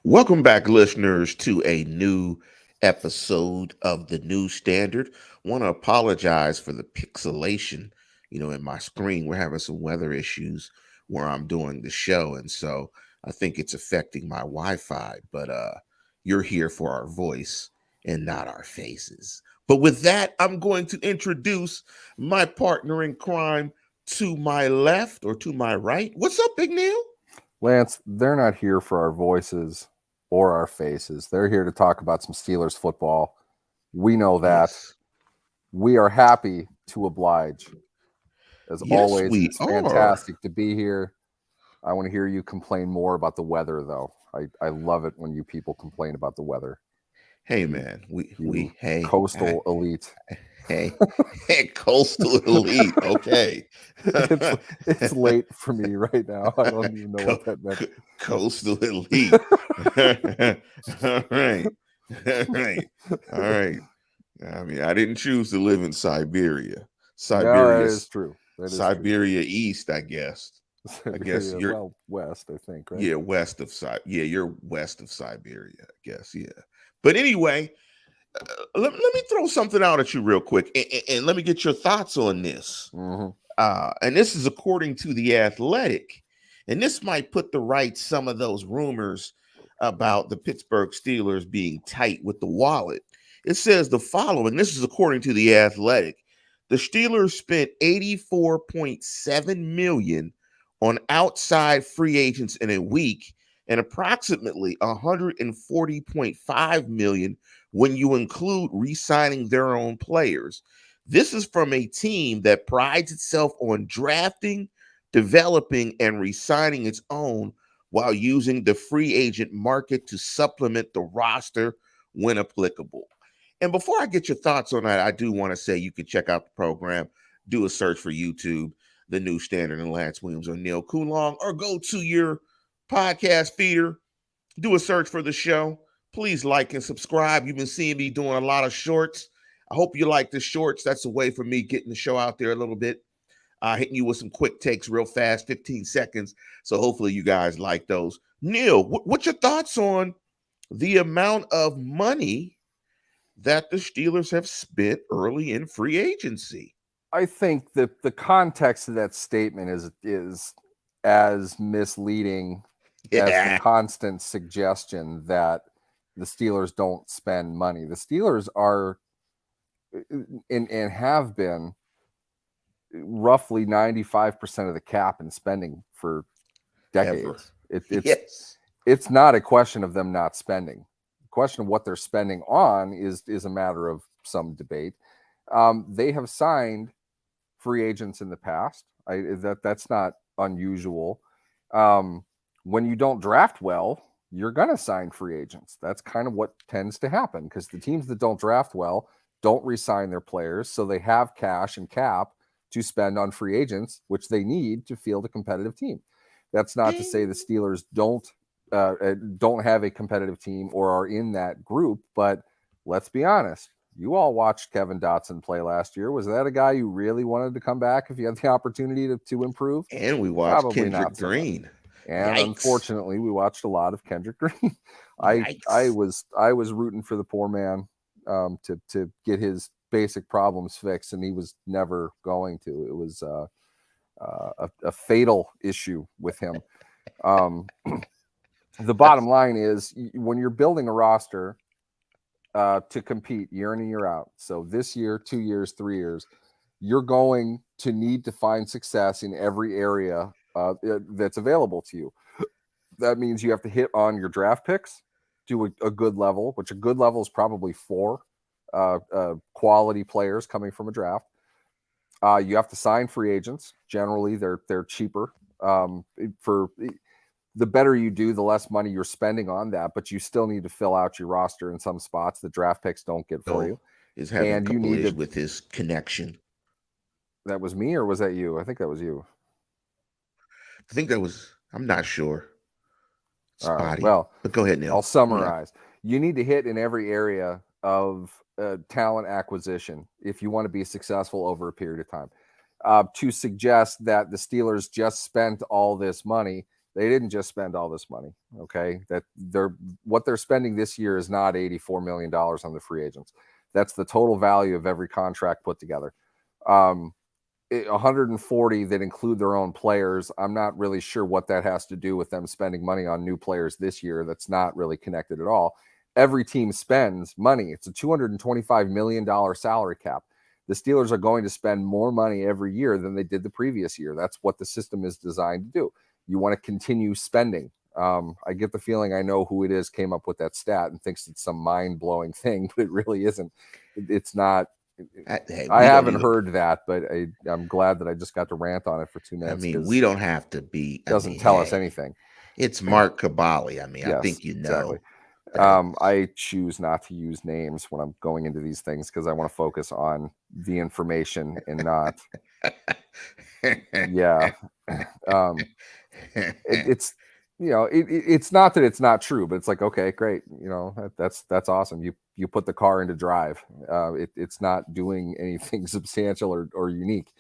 Welcome back, listeners, to a new episode of the New Standard. Want to apologize for the pixelation, in my screen. We're having some weather issues where I'm doing the show, and so I think it's affecting my Wi-Fi. But you're here for our voice and not our faces. But with that, I'm going to introduce my partner in crime to my left or to my right. What's up, Big Neil? Lance, they're not here for our voices or our faces. They're here to talk about some Steelers football. We know that. Yes. We are happy to oblige. As Yes, always, we it's are. fantastic to be here. I want to hear you complain more about the weather, though. I love it when you people complain about the weather. Hey You, man, we you we hey coastal elite. hey hey coastal elite. Okay. It's it's late for me right now. I don't even know Co- what that meant. Coastal elite. All right. All right. All right. I mean, I didn't choose to live in Siberia. No, that Siberia, is true. That is true. Siberia East, I guess. I guess Siberia, you're well, west, I think, right? yeah, you're west of Siberia, I guess. Yeah. But anyway, let me throw something out at you real quick, and let me get your thoughts on this. Mm-hmm. And this is according to the Athletic, and this might put to right some of those rumors about the Pittsburgh Steelers being tight with the wallet. It says the following. This is according to the Athletic. The Steelers spent 84.7 million on outside free agents in a week and approximately 140.5 million when you include re-signing their own players. This is from a team that prides itself on drafting, developing, and re-signing its own while using the free agent market to supplement the roster when applicable. And before I get your thoughts on that, I do want to say you can check out the program, do a search for YouTube, The New Standard, and Lance Williams or Neil Coulong, or go to your podcast feeder, do a search for the show. Please like and subscribe. You've been seeing me doing a lot of shorts. I hope you like the shorts. That's a way for me getting the show out there a little bit, hitting you with some quick takes real fast, 15 seconds. So hopefully you guys like those. Neil, what's your thoughts on the amount of money that the Steelers have spent early in free agency? I think that the context of that statement is as misleading as the Yeah, constant suggestion that the Steelers don't spend money. The Steelers are and have been roughly 95% of the cap in spending for ever. decades. Yes. It's not a question of them not spending. The question of what they're spending on is a matter of some debate. They have signed free agents in the past. That's not unusual. When you don't draft well, you're going to sign free agents. That's kind of what tends to happen because the teams that don't draft well don't re-sign their players, so they have cash and cap to spend on free agents, which they need to field a competitive team. That's not to say the Steelers don't have a competitive team or are in that group, but let's be honest. You all watched Kevin Dotson play last year. Was that a guy you really wanted to come back if you had the opportunity to improve? And we watched Probably Kendrick not so much. Green. And Yikes. unfortunately, we watched a lot of Kendrick Greene. I Yikes. was rooting for the poor man to get his basic problems fixed, and he was never going to. It was a fatal issue with him. Um, the bottom line is when you're building a roster to compete year in and year out. So this year, 2 years, 3 years, you're going to need to find success in every area that's available to you. That means you have to hit on your draft picks to a good level, which a good level is probably 4 quality players coming from a draft. You have to sign free agents. Generally, they're cheaper. For the better you do, the less money you're spending on that, but you still need to fill out your roster in some spots that draft picks don't get for Bill you. is having a And you couple need issues to. with his connection. That was me, or was that you? I think that was you. I think that was, I'm not sure. All right. Spotty. Well, But go ahead, I'll Neil. Yeah. summarize. You need to hit in every area of talent acquisition if you want to be successful over a period of time. To suggest that the Steelers just spent all this money They didn't just spend all this money. Okay, that what they're spending this year is not $84 million on the free agents. That's the total value of every contract put together. 140 that include their own players. I'm not really sure what that has to do with them spending money on new players this year. That's not really connected at all. Every team spends money. It's a $225 million salary cap. The Steelers are going to spend more money every year than they did the previous year. That's what the system is designed to do. You want to continue spending. I get the feeling I know who it is came up with that stat and thinks it's some mind-blowing thing, but it really isn't. It's not. I haven't heard that, but I'm glad that I just got to rant on it for 2 minutes. I mean, we don't have to be. It doesn't tell us anything. It's Mark Cabali. I mean, yes, I think you know. Exactly. I choose not to use names when I'm going into these things because I want to focus on the information and not. Yeah. It's it's not that it's not true, but it's like, okay, great. That's awesome. You put the car into drive. It's not doing anything substantial or unique.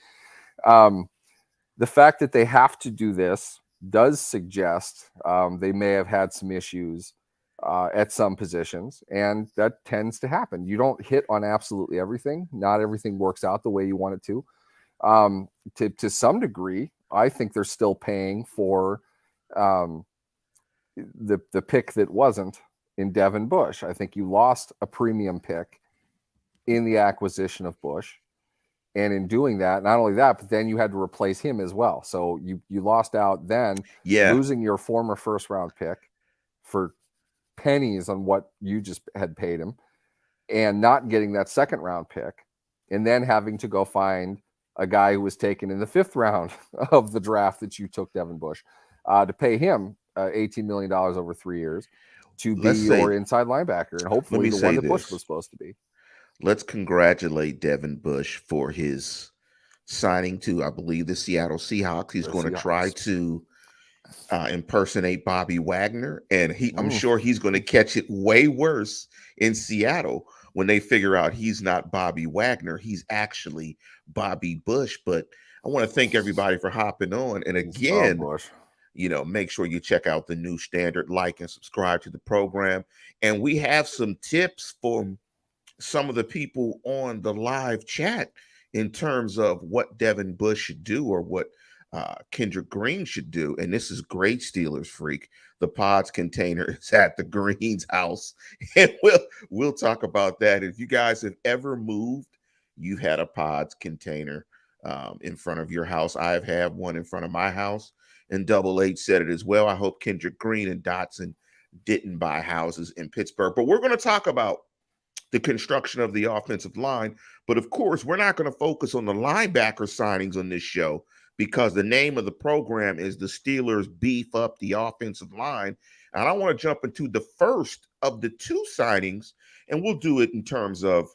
The fact that they have to do this does suggest they may have had some issues at some positions, and that tends to happen. You don't hit on absolutely everything. Not everything works out the way you want it to. To some degree, I think they're still paying for the pick that wasn't in Devin Bush. I think you lost a premium pick in the acquisition of Bush. And in doing that, not only that, but then you had to replace him as well. So you lost out then, losing your former first round pick for pennies on what you just had paid him, and not getting that second round pick, and then having to go find a guy who was taken in the 5th round of the draft that you took, Devin Bush, to pay him $18 million over 3 years to be your inside linebacker, and hopefully the one that Bush was supposed to be. Let's congratulate Devin Bush for his signing to, I believe, the Seattle Seahawks. He's going to try to impersonate Bobby Wagner, and I'm sure he's going to catch it way worse in Seattle when they figure out he's not Bobby Wagner. He's actually Bobby Bush. But I want to thank everybody for hopping on. And again, make sure you check out the New Standard, like and subscribe to the program. And we have some tips for some of the people on the live chat in terms of what Devin Bush should do or what Kendrick Greene should do. And this is great, Steelers freak. The pods container is at the Greene's house. And we'll talk about that. If you guys have ever moved, you've had a pods container in front of your house. I've had one in front of my house. And Double H said it as well. I hope Kendrick Greene and Dotson didn't buy houses in Pittsburgh. But we're going to talk about the construction of the offensive line. But of course, we're not going to focus on the linebacker signings on this show because the name of the program is the Steelers beef up the offensive line. And I want to jump into the first of the 2 signings, and we'll do it in terms of,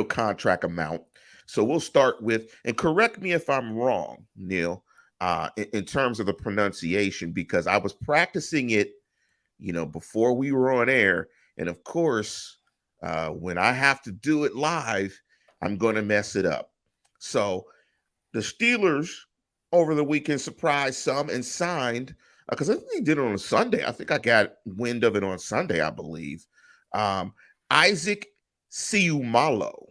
contract amount. So we'll start with, and correct me if I'm wrong, Neil, in terms of the pronunciation, because I was practicing it, before we were on air. And of course, when I have to do it live, I'm going to mess it up. So the Steelers over the weekend surprised some and signed, because I think they did it on a Sunday. I think I got wind of it on Sunday, I believe. Issac Seumalo.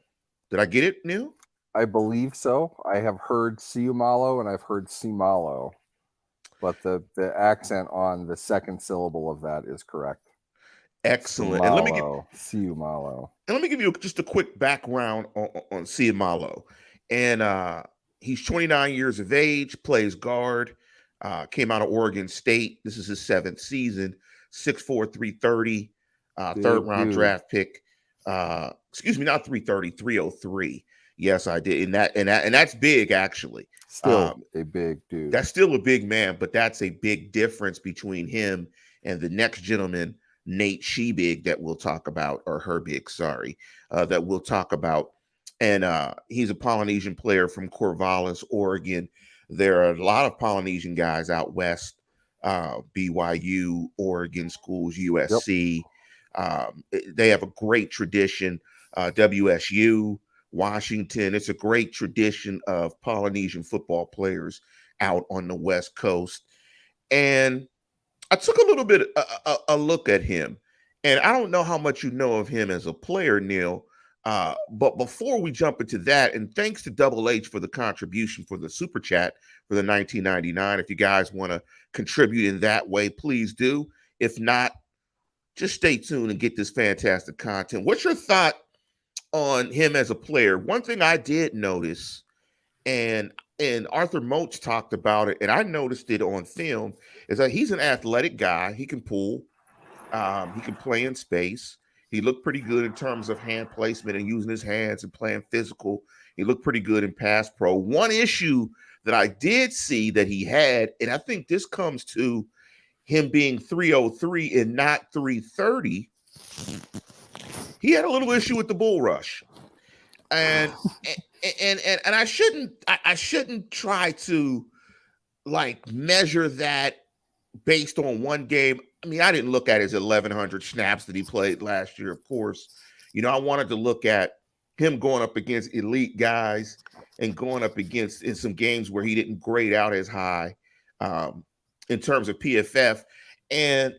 Did I get it, Neil? I believe so. I have heard Seumalo and I've heard Seumalo, but the accent on the second syllable of that is correct. Excellent. Seumalo. And let me give you just a quick background on Seumalo. And he's 29 years of age, plays guard, came out of Oregon State. This is his 7th season, 6'4", 330, third round draft pick. Excuse me, not 330, 303. Yes, I did. And that's big, actually. Still a big dude. That's still a big man, but that's a big difference between him and the next gentleman, Nate Sheebig, that we'll talk about, or Herbig, sorry, that we'll talk about. And he's a Polynesian player from Corvallis, Oregon. There are a lot of Polynesian guys out west, BYU, Oregon schools, USC. Yep. They have a great tradition, WSU, Washington. It's a great tradition of Polynesian football players out on the West Coast. And I took a little bit a look at him, and I don't know how much you know of him as a player, Neil. But before we jump into that, and thanks to Double H for the contribution for the super chat for the 1999. If you guys want to contribute in that way, please do. If not, just stay tuned and get this fantastic content. What's your thought on him as a player? One thing I did notice, and Arthur Moats talked about it, and I noticed it on film, is that he's an athletic guy. He can pull, he can play in space. He looked pretty good in terms of hand placement and using his hands and playing physical. He looked pretty good in pass pro. One issue that I did see that he had, and I think this comes to him being 303 and not 330, he had a little issue with the bull rush. And and I shouldn't try to like measure that based on one game. I mean, I didn't look at his 1,100 snaps that he played last year, of course. I wanted to look at him going up against elite guys and going up against in some games where he didn't grade out as high in terms of PFF. And,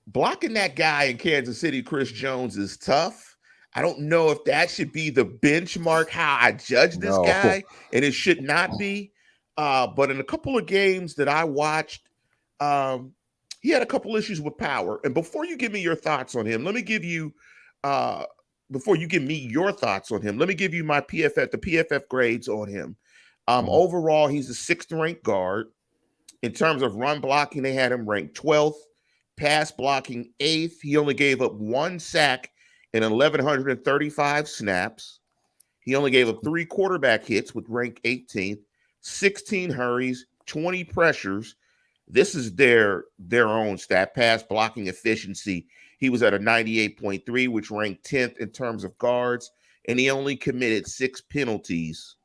blocking that guy in Kansas City, Chris Jones, is tough. I don't know if that should be the benchmark how I judge this guy, and it should not be. But in a couple of games that I watched, he had a couple issues with power. And before you give me your thoughts on him, let me give you before you give me your thoughts on him, let me give you my the PFF grades on him. Overall, he's a 6th ranked guard. In terms of run blocking, they had him ranked 12th. Pass blocking 8th. He only gave up 1 sack in 1,135 snaps. He only gave up 3 quarterback hits with rank 18th, 16 hurries, 20 pressures. This is their own stat. Pass blocking efficiency, he was at a 98.3, which ranked 10th in terms of guards, and he only committed 6 penalties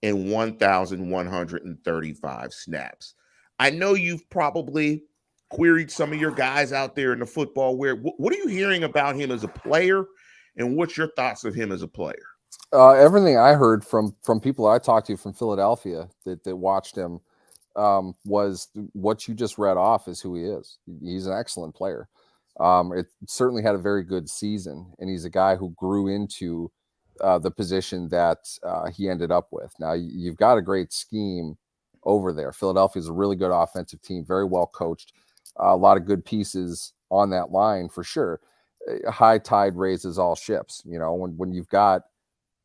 in 1,135 snaps. I know you've probably queried some of your guys out there in the football world. What are you hearing about him as a player, and what's your thoughts of him as a player? Everything I heard from people I talked to from Philadelphia that watched him was what you just read off is who he is. He's an excellent player. It certainly had a very good season, and he's a guy who grew into the position that he ended up with. Now, you've got a great scheme over there. Philadelphia is a really good offensive team, very well coached, a lot of good pieces on that line for sure. High tide raises all ships. When you've got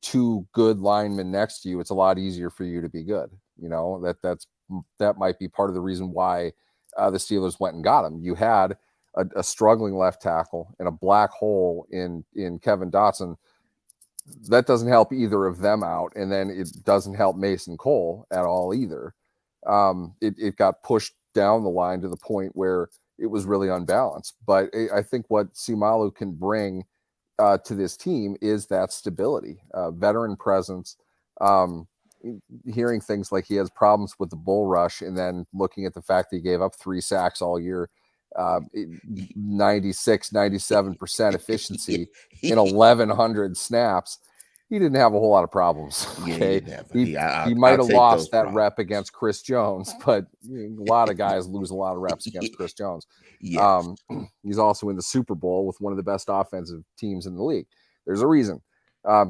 2 good linemen next to you, it's a lot easier for you to be good. That might be part of the reason why the Steelers went and got him. You had a struggling left tackle and a black hole in Kevin Dotson. That doesn't help either of them out, and then it doesn't help Mason Cole at all either. It got pushed down the line to the point where it was really unbalanced. But I think what Seumalo can bring to this team is that stability, veteran presence, hearing things like he has problems with the bull rush, and then looking at the fact that he gave up 3 sacks all year, 96, 97% efficiency in 1,100 snaps. He didn't have a whole lot of problems. Okay, he might have lost that rep against Chris Jones, but a lot of guys lose a lot of reps against Chris Jones. Yes. He's also in the Super Bowl with one of the best offensive teams in the league. There's a reason.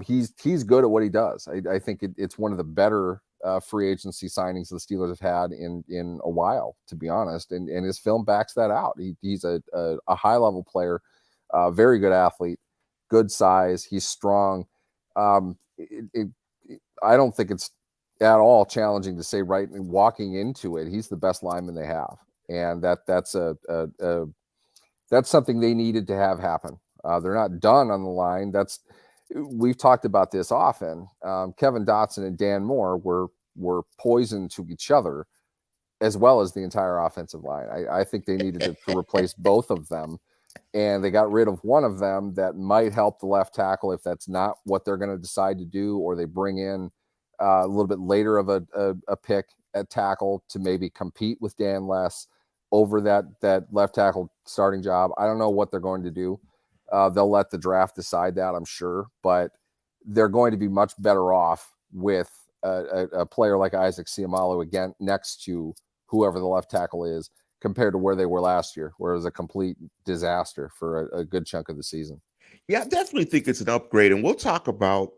He's good at what he does. I think it's one of the better free agency signings the Steelers have had in a while, to be honest. And his film backs that out. He's a high level player, very good athlete, good size. He's strong. I don't think it's at all challenging to say right walking into it, he's the best lineman they have, and that's something they needed to have happen. They're not done on the line. We've talked about this often. Kevin Dotson and Dan Moore were poison to each other, as well as the entire offensive line. I think they needed to replace both of them. And they got rid of one of them that might help the left tackle if that's not what they're going to decide to do, or they bring in a little bit later of a pick at tackle to maybe compete with Dan Less over that left tackle starting job. I don't know what they're going to do. They'll let the draft decide that, I'm sure, but they're going to be much better off with a player like Isaac Seumalo again next to whoever the left tackle is, compared to where they were last year, where it was a complete disaster for a good chunk of the season. Yeah, I definitely think it's an upgrade, and we'll talk about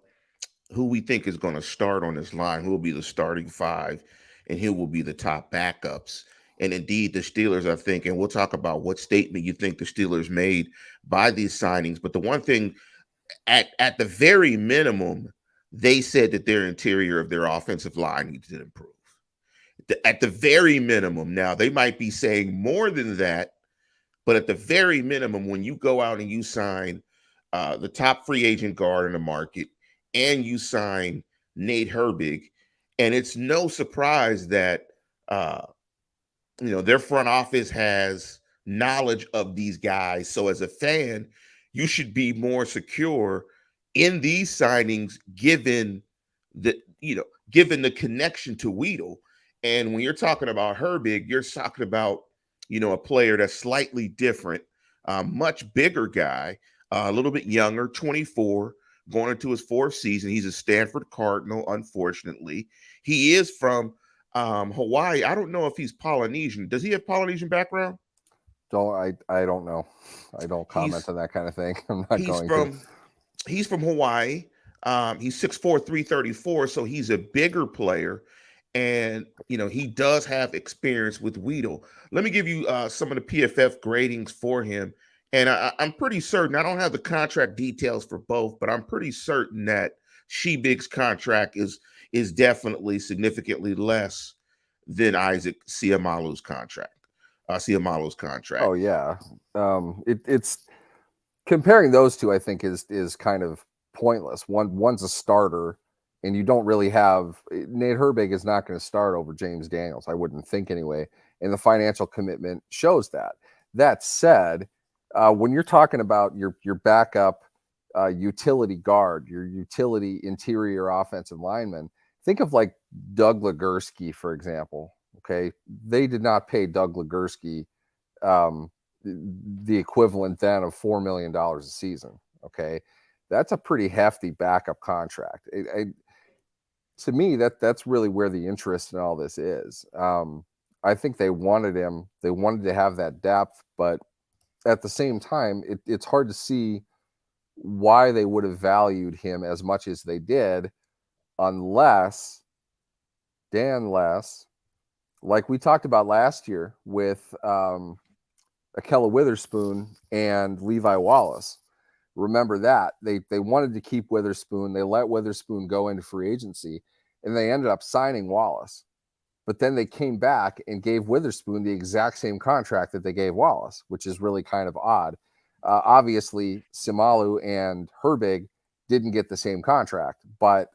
who we think is going to start on this line, who will be the starting five, and who will be the top backups. And indeed, the Steelers, I think, and we'll talk about what statement you think the Steelers made by these signings. But the one thing, at the very minimum, they said that their interior of their offensive line needs to improve. At the very minimum, now they might be saying more than that, but at the very minimum, when you go out and you sign the top free agent guard in the market, and you sign Nate Herbig, and it's no surprise that uh, their front office has knowledge of these guys. So as a fan, you should be more secure in these signings, given the connection to Weedle. And when you're talking about Herbig, you're talking about a player that's slightly different, much bigger guy, a little bit younger, 24, going into his fourth season. He's a Stanford Cardinal, unfortunately. He is from Hawaii. I don't know if he's Polynesian. Does he have Polynesian background? I don't know. I don't comment on that kind of thing. I'm not going to. He's from Hawaii. He's 6'4", 334, so he's a bigger player. And, he does have experience with Weedle. Let me give you some of the PFF gradings for him. And I'm pretty certain, I don't have the contract details for both, but I'm pretty certain that Sheebig's contract is definitely significantly less than Isaac Seumalo's contract. Oh, yeah. It's comparing those two, I think, is kind of pointless. One's a starter, and you don't really have Nate Herbig is not going to start over James Daniels, I wouldn't think anyway. And the financial commitment shows that. That said, when you're talking about your backup utility guard, your utility interior offensive lineman, think of like Doug Legursky, for example. Okay, they did not pay Doug Legursky the equivalent then of $4 million a season. Okay, that's a pretty hefty backup contract. To me, that's really where the interest in all this is. I think they wanted him. They wanted to have that depth, but at the same time, it's hard to see why they would have valued him as much as they did, unless, like we talked about last year with Akella Witherspoon and Levi Wallace. Remember that they wanted to keep Witherspoon. They let Witherspoon go into free agency, and they ended up signing Wallace. But then they came back and gave Witherspoon the exact same contract that they gave Wallace, which is really kind of odd. Obviously, Seumalo and Herbig didn't get the same contract, but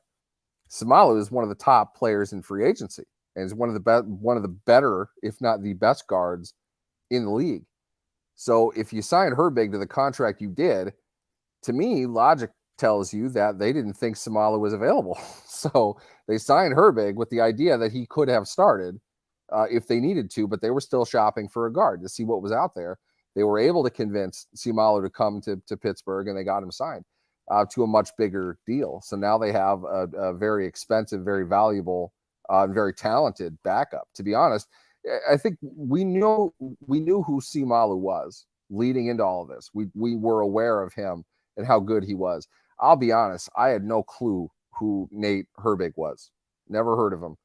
Seumalo is one of the top players in free agency and is one of the better, if not the best, guards in the league. So if you signed Herbig to the contract you did, to me, logic tells you that they didn't think Seumalo was available. So they signed Herbig with the idea that he could have started if they needed to, but they were still shopping for a guard to see what was out there. They were able to convince Seumalo to come to Pittsburgh, and they got him signed to a much bigger deal. So now they have a very expensive, very valuable, and very talented backup. To be honest, I think we knew who Seumalo was leading into all of this. We were aware of him and how good he was. I'll be honest, I had no clue who Nate Herbig was. Never heard of him.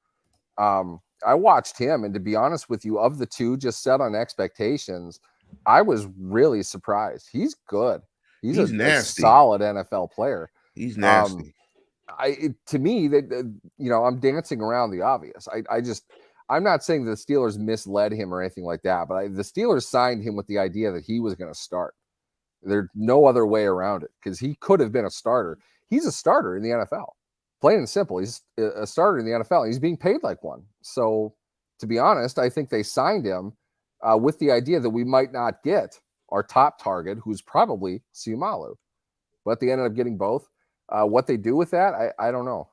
I watched him, and to be honest with you, of the two, just set on expectations, I was really surprised. He's good. He's a solid NFL player. He's nasty. To me, I'm dancing around the obvious. I'm not saying the Steelers misled him or anything like that, but the Steelers signed him with the idea that he was going to start. There's no other way around it, because he could have been a starter. He's a starter in the NFL. Plain and simple, he's a starter in the NFL. He's being paid like one. So, to be honest, I think they signed him with the idea that we might not get our top target, who's probably Seumalo. But they ended up getting both. What they do with that, I don't know.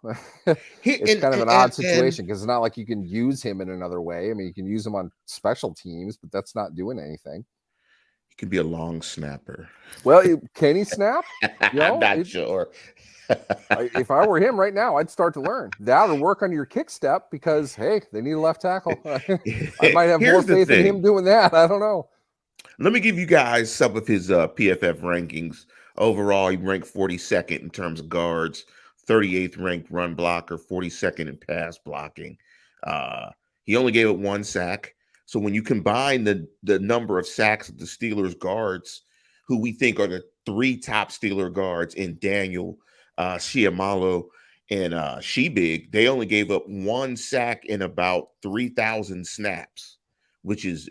It's kind of an odd situation, because it's not like you can use him in another way. I mean, you can use him on special teams, but that's not doing anything. Could be a long snapper. Well, can he snap? I'm not sure. If I were him right now, I'd start to learn that or work on your kick step because, hey, they need a left tackle. I might have more Here's the faith in him thing. doing that. I don't know. Let me give you guys some of his PFF rankings. Overall, he ranked 42nd in terms of guards, 38th ranked run blocker, 42nd in pass blocking. He only gave it 1 sack. So when you combine the number of sacks of the Steelers guards, who we think are the 3 top Steeler guards in Daniel, Seumalo, and Herbig, they only gave up 1 sack in about 3,000 snaps, which is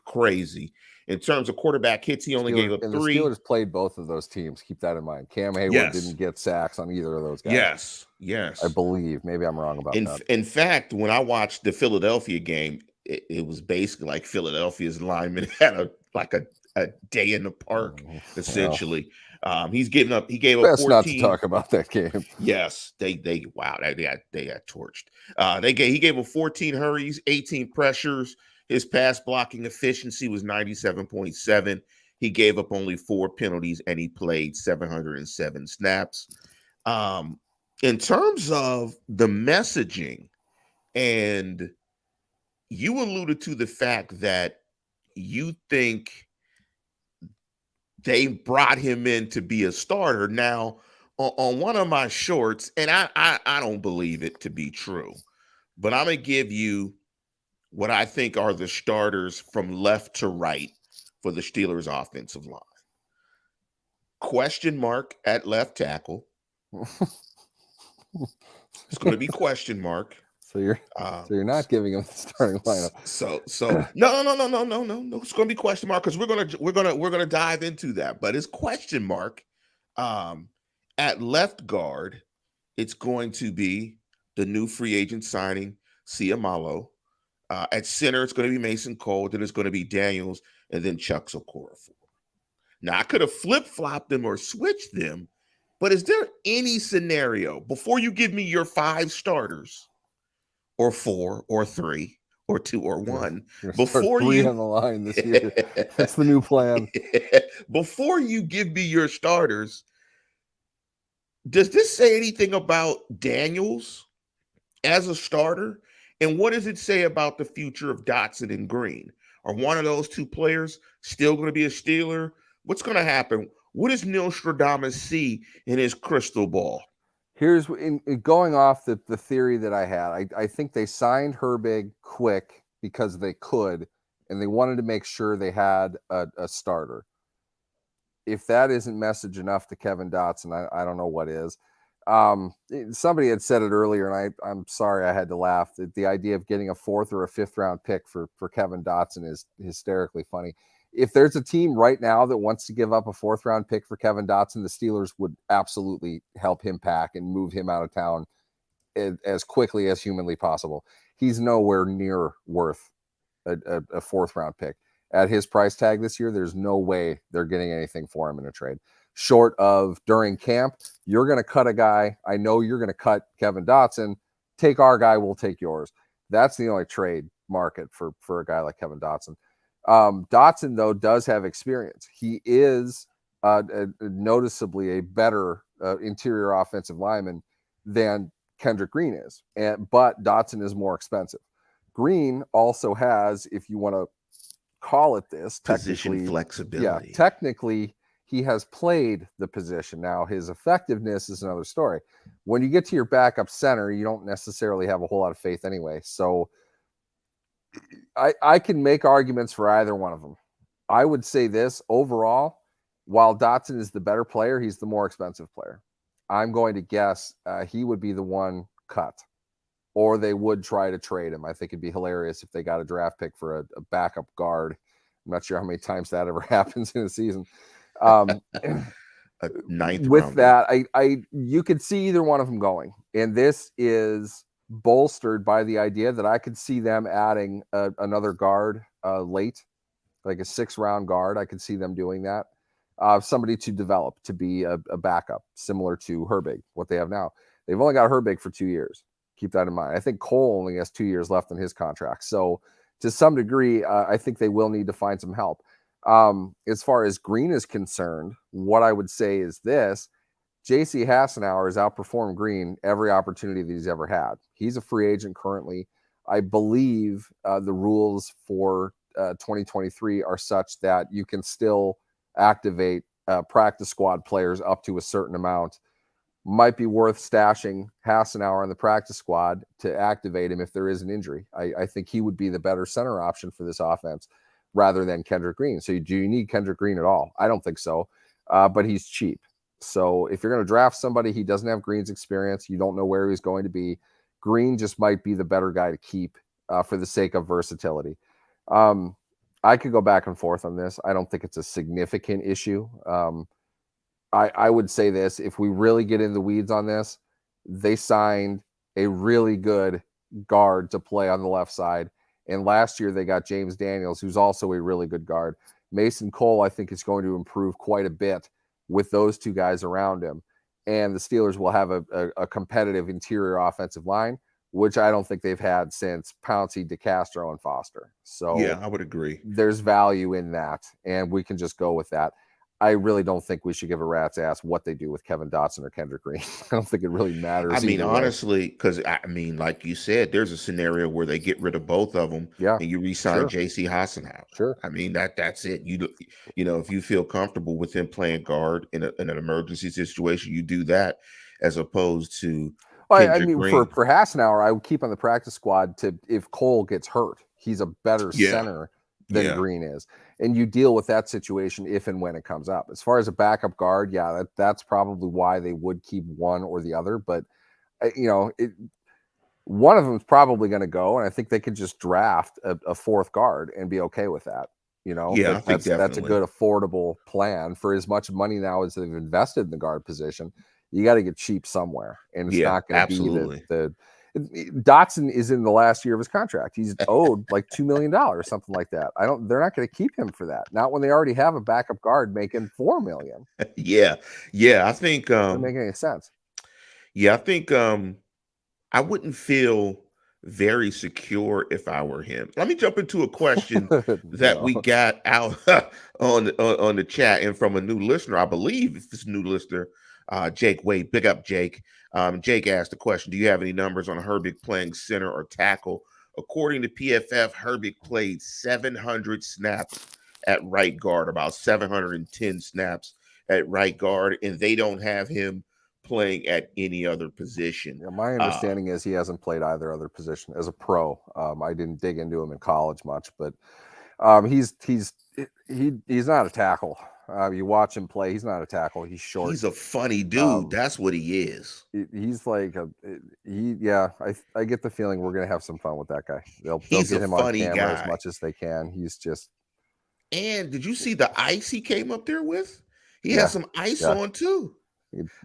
crazy. In terms of quarterback hits, he only gave up 3. The Steelers played both of those teams. Keep that in mind. Cam Hayward didn't get sacks on either of those guys. Yes. I believe. Maybe I'm wrong about that. In fact, when I watched the Philadelphia game, it was basically like Philadelphia's lineman had a day in the park, essentially. He gave up 14. Best not to talk about that game. Yes, they got torched. He gave up 14 hurries, 18 pressures. His pass blocking efficiency was 97.7. He gave up only 4 penalties and he played 707 snaps. In terms of the messaging, and you alluded to the fact that you think they brought him in to be a starter. Now, on one of my shorts, and I don't believe it to be true, but I'm going to give you what I think are the starters from left to right for the Steelers offensive line. Question mark at left tackle. It's going to be question mark. So you're not giving him the starting lineup. So no. It's going to be question mark because we're gonna dive into that. But it's question mark. At left guard, it's going to be the new free agent signing, Seumalo. At center, it's going to be Mason Cole. Then it's going to be Daniels, and then Chuck Okorafor. Now, I could have flip-flopped them or switched them, but is there any scenario, before you give me your 5 starters, or 4, or 3, or 2, or 1, before 3 on the line this year, that's the new plan. Before you give me your starters, does this say anything about Daniels as a starter? And what does it say about the future of Dotson and Greene? Are one of those 2 players still going to be a Steeler? What's going to happen? What does Nostradamus see in his crystal ball? Here's going off the theory that I had. I think they signed Herbig quick because they could, and they wanted to make sure they had a starter. If that isn't message enough to Kevin Dotson, I don't know what is. Somebody had said it earlier, and I'm sorry I had to laugh. The idea of getting a 4th or a 5th round pick for Kevin Dotson is hysterically funny. If there's a team right now that wants to give up a 4th round pick for Kevin Dotson, the Steelers would absolutely help him pack and move him out of town as quickly as humanly possible. He's nowhere near worth a 4th round pick. At his price tag this year, there's no way they're getting anything for him in a trade. Short of during camp, you're going to cut a guy. I know you're going to cut Kevin Dotson. Take our guy, we'll take yours. That's the only trade market for a guy like Kevin Dotson. Dotson, though, does have experience. He is noticeably a better interior offensive lineman than Kendrick Greene is. But Dotson is more expensive. Greene also has, if you want to call it this, position flexibility. Yeah, technically, he has played the position. Now, his effectiveness is another story. When you get to your backup center, you don't necessarily have a whole lot of faith anyway. So I can make arguments for either one of them. I would say this overall, while Dotson is the better player, he's the more expensive player. I'm going to guess he would be the one cut, or they would try to trade him. I think it'd be hilarious if they got a draft pick for a backup guard. I'm not sure how many times that ever happens in a season. A 9th with rounder. That, you could see either one of them going, and this is bolstered by the idea that I could see them adding another guard late, like a 6th round guard. I could see them doing that. Somebody to develop to be a backup, similar to Herbig, what they have now. They've only got Herbig for 2 years. Keep that in mind. I think Cole only has 2 years left in his contract. So to some degree, I think they will need to find some help. As far as Greene is concerned, what I would say is this: J.C. Hassenauer has outperformed Greene every opportunity that he's ever had. He's a free agent currently. I believe the rules for 2023 are such that you can still activate practice squad players up to a certain amount. Might be worth stashing Hassenauer on the practice squad to activate him if there is an injury. I think he would be the better center option for this offense rather than Kendrick Greene. So do you need Kendrick Greene at all? I don't think so, but he's cheap. So if you're going to draft somebody, he doesn't have Greene's experience. You don't know where he's going to be. Greene just might be the better guy to keep for the sake of versatility. I could go back and forth on this. I don't think it's a significant issue. I would say this: if we really get in the weeds on this, they signed a really good guard to play on the left side. And last year they got James Daniels, who's also a really good guard. Mason Cole, I think, is going to improve quite a bit with those two guys around him. And the Steelers will have a competitive interior offensive line, which I don't think they've had since Pouncey, DeCastro, and Foster. So yeah, I would agree. There's value in that, and we can just go with that. I really don't think we should give a rat's ass what they do with Kevin Dotson or Kendrick Greene. I don't think it really matters. I mean, honestly, because like you said, there's a scenario where they get rid of both of them, and you re-sign J.C. Hassenauer. Sure. I mean, that's it. You know, if you feel comfortable with him playing guard in an emergency situation, you do that as opposed to. Well, I mean, for Hassenauer, I would keep on the practice squad if Cole gets hurt. He's a better center than Greene is. And you deal with that situation if and when it comes up. As far as a backup guard, that's probably why they would keep one or the other. But, one of them is probably going to go, and I think they could just draft a fourth guard and be okay with that. I think that's a good, affordable plan for as much money now as they've invested in the guard position. You got to get cheap somewhere, and it's not going to be the Dotson is in the last year of his contract. He's owed like $2 million, something like that. They're not going to keep him for that. Not when they already have a backup guard making $4 million. Yeah. I think doesn't make any sense. Yeah, I think I wouldn't feel very secure if I were him. Let me jump into a question that we got out on the chat and from a new listener. I believe it's this new listener. Jake Wade, big up Jake. Jake asked the question: do you have any numbers on Herbig playing center or tackle? According to PFF, Herbig played 700 snaps at right guard, about 710 snaps at right guard, and they don't have him playing at any other position. Yeah, my understanding is he hasn't played either other position as a pro. I didn't dig into him in college much, but he's not a tackle. You watch him play; he's not a tackle. He's short. He's a funny dude. That's what he is. He's like I get the feeling we're gonna have some fun with that guy. They'll get him on camera as much as they can. He's just. And did you see the ice he came up there with? He has some ice on too.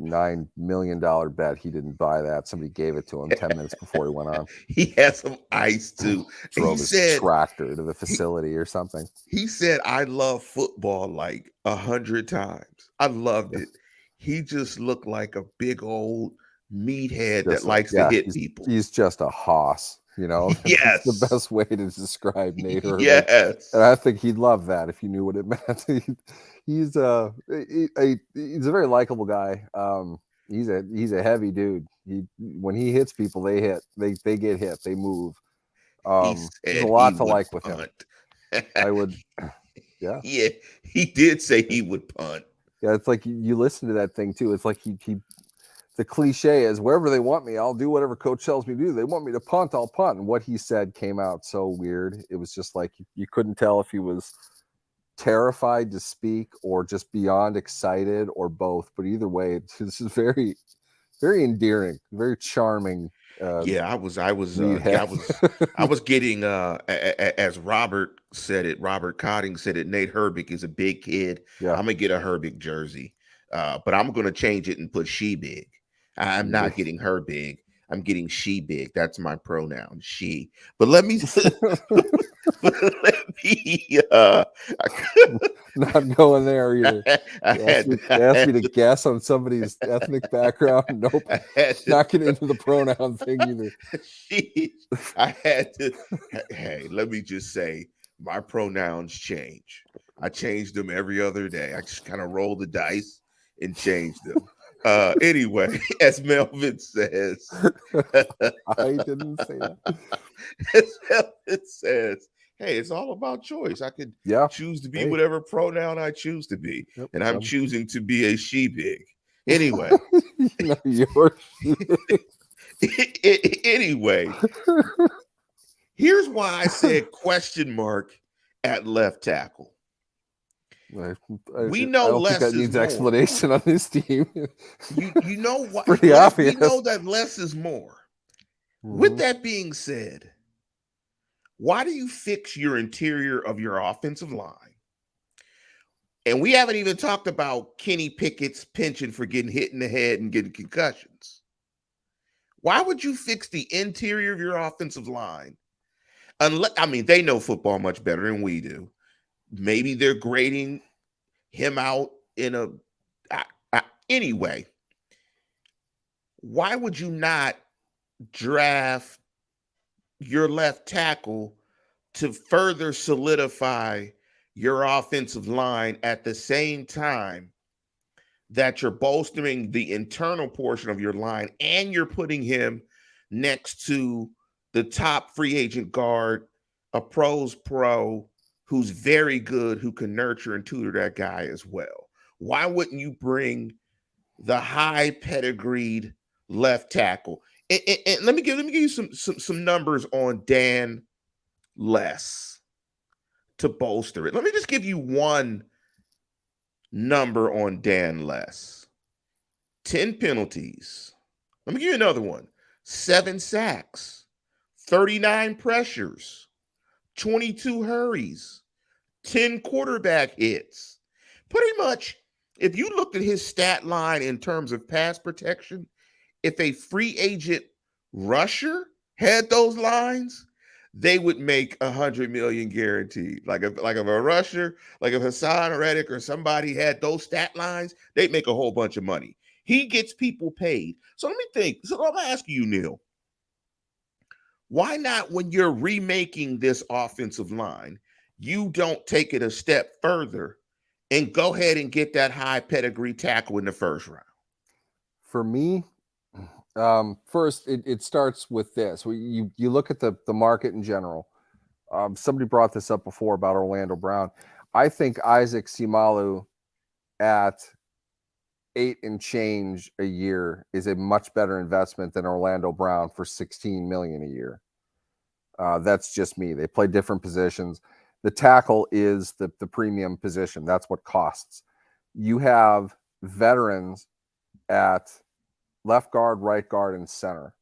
$9 million bet. He didn't buy that. Somebody gave it to him 10 minutes before he went on. He had some ice too. Drove his tractor to the facility or something. He said, "I love football like 100 times. I loved it." He just looked like a big old meathead that likes to hit people. He's just a hoss. Yes, that's the best way to describe Nate Herbig. Yes, and I think he'd love that if you knew what it meant. He's a very likable guy. He's a heavy dude. When he hits people, they hit. They get hit. They move. There's a lot to like with him. I would. Yeah. Yeah, he did say he would punt. Yeah, it's like you listen to that thing too. It's like he the cliche is wherever they want me, I'll do whatever coach tells me to do. They want me to punt, I'll punt. And what he said came out so weird. It was just like you couldn't tell if he was terrified to speak or just beyond excited or both. But either way, this is very, very endearing, very charming. I was getting as Robert said it. Robert Cotting said it. Nate Herbig is a big kid. Yeah. I'm gonna get a Herbig jersey, but I'm gonna change it and put she big. I'm not getting her big. I'm getting she big. That's my pronoun, she. But let me not going there either. Asked me to guess on somebody's ethnic background. Nope. Not getting into the pronoun thing either. I had to. Hey, let me just say, my pronouns change. I change them every other day. I just kind of roll the dice and change them. Anyway, as Melvin says, I didn't say that. as Melvin says, hey, it's all about choice. I could Yeah. choose to be Hey. whatever pronoun I choose to be, Yep. and I'm choosing to be a she-big. Anyway, No, you're anyway, here's why I said question mark at left tackle. I We know don't think less that is needs more. explanation on this team. You know It's what? pretty obvious. We know that less is more. With that being said, why do you fix your interior of your offensive line? And we haven't even talked about Kenny Pickett's penchant for getting hit in the head and getting concussions. Why would you fix the interior of your offensive line? Unless, I mean, they know football much better than we do. Maybe they're grading him out in a anyway. Why would you not draft your left tackle to further solidify your offensive line at the same time that you're bolstering the internal portion of your line and you're putting him next to the top free agent guard, a pro's pro who's very good, who can nurture and tutor that guy as well? Why wouldn't you bring the high pedigreed left tackle? And let me give you some numbers on Dan Less to bolster it. Let me just give you one number on Dan Less. 10 penalties. Let me give you another one. 7 sacks, 39 pressures, 22 hurries, 10 quarterback hits. Pretty much, if you looked at his stat line in terms of pass protection, if a free agent rusher had those lines, they would make 100 million guaranteed. Like if a rusher, like if Hassan Reddick or somebody had those stat lines, they'd make a whole bunch of money. He gets people paid. So let me think. So I'm gonna ask you, Neil, why not, when you're remaking this offensive line, you don't take it a step further and go ahead and get that high pedigree tackle in the first round? For me, first it starts with this. You look at the market in general. Somebody brought this up before about Orlando Brown. I think Issac Seumalo at 8 and change a year is a much better investment than Orlando Brown for 16 million a year. That's just me. They play different positions. The tackle is the premium position. That's what costs. You have veterans at left guard, right guard, and center.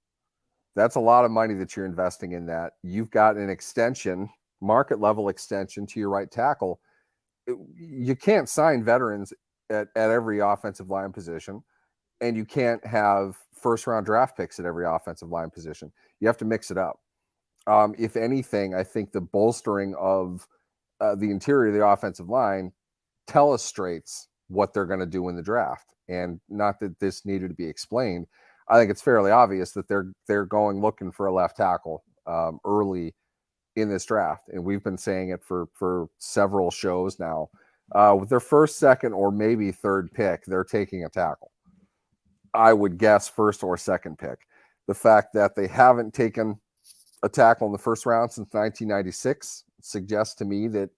That's a lot of money that you're investing in that. You've got an extension, market level extension to your right tackle. You can't sign veterans at every offensive line position, and you can't have first round draft picks at every offensive line position. You have to mix it up. If anything, I think the bolstering of the interior of the offensive line telestrates what they're going to do in the draft. And not that this needed to be explained. I think it's fairly obvious that they're going looking for a left tackle early in this draft. And we've been saying it for several shows now. With their first, second, or maybe third pick, they're taking a tackle. I would guess first or second pick. The fact that they haven't taken a tackle in the first round since 1996 suggests to me that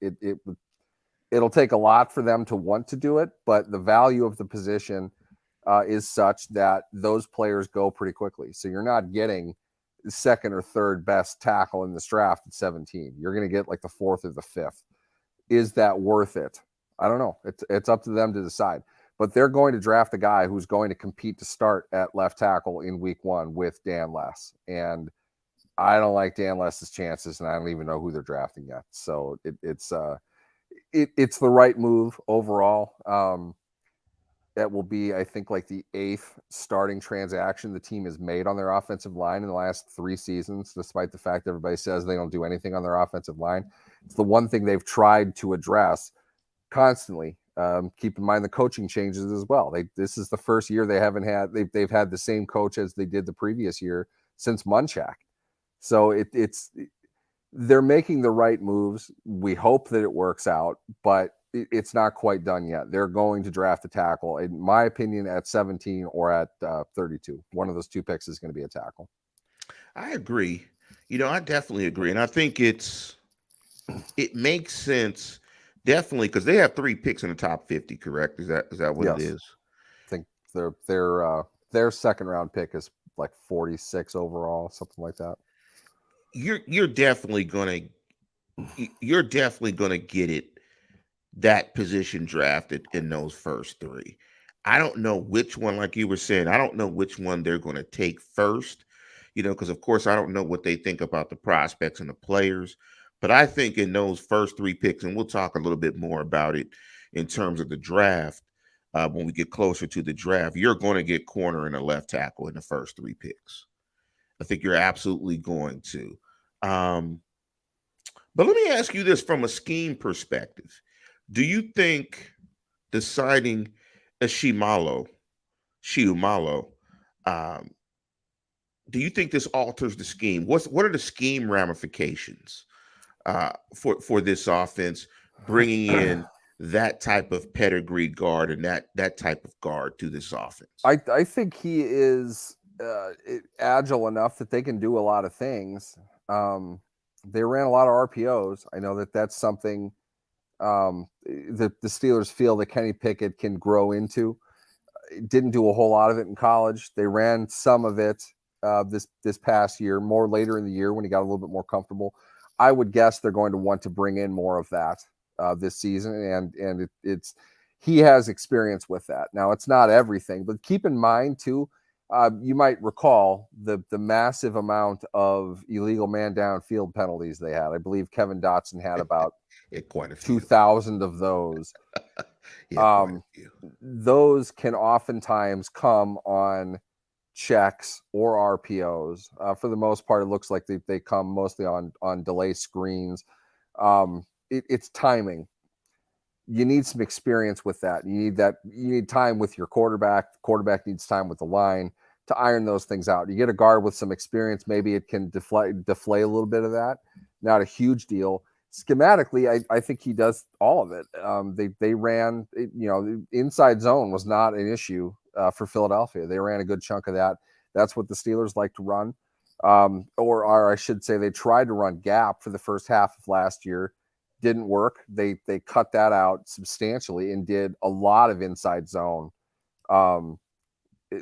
it'll take a lot for them to want to do it, but the value of the position is such that those players go pretty quickly. So you're not getting the second or third best tackle in this draft at 17. You're going to get like the fourth or the fifth. Is that worth it? I don't know. It's up to them to decide. But they're going to draft a guy who's going to compete to start at left tackle in week 1 with Dan Less. And I don't like Dan Less's chances, and I don't even know who they're drafting yet. So it's the right move overall. That will be, I think, like the 8th starting transaction the team has made on their offensive line in the last 3 seasons, despite the fact that everybody says they don't do anything on their offensive line. It's the one thing they've tried to address constantly. Keep in mind the coaching changes as well. This is the first year they've had the same coach as they did the previous year since Munchak. So they're making the right moves. We hope that it works out, but it's not quite done yet. They're going to draft a tackle, in my opinion, at 17 or at 32. One of those two picks is going to be a tackle. I agree. I definitely agree, and I think it makes sense definitely because they have 3 picks in the top 50. Correct? Is that what it Yes, is? I think their second round pick is like 46 overall, something like that. You're definitely gonna get it that position drafted in those first 3. I don't know which one, like you were saying, I don't know which one they're going to take first, because of course I don't know what they think about the prospects and the players. But I think in those first 3 picks, and we'll talk a little bit more about it in terms of the draft when we get closer to the draft, you're going to get corner and a left tackle in the first 3 picks. I think you're absolutely going to. Um, but let me ask you this from a scheme perspective. Do you think deciding a Seumalo, um, do you think this alters the scheme? What are the scheme ramifications for this offense, bringing in that type of pedigree guard and that type of guard to this offense? I think he is agile enough that they can do a lot of things. They ran a lot of RPOs. I know that that's something the Steelers feel that Kenny Pickett can grow into. Didn't do a whole lot of it in college. They ran some of it this past year, more later in the year when he got a little bit more comfortable. I would guess they're going to want to bring in more of that this season, and it's he has experience with that. Now, it's not everything, but keep in mind too. You might recall the massive amount of illegal man downfield penalties they had. I believe Kevin Dotson had about Quite a few. 2,000 of those. Quite a few. Those can oftentimes come on checks or RPOs. For the most part, it looks like they come mostly on delay screens. It's timing. You need some experience with that. You need time with your quarterback. The quarterback needs time with the line to iron those things out. You get a guard with some experience, maybe it can deflate a little bit of that. Not a huge deal. Schematically, I think he does all of it. They ran, inside zone was not an issue for Philadelphia. They ran a good chunk of that. That's what the Steelers like to run. Or I should say they tried to run gap for the first half of last year. Didn't work. They cut that out substantially and did a lot of inside zone.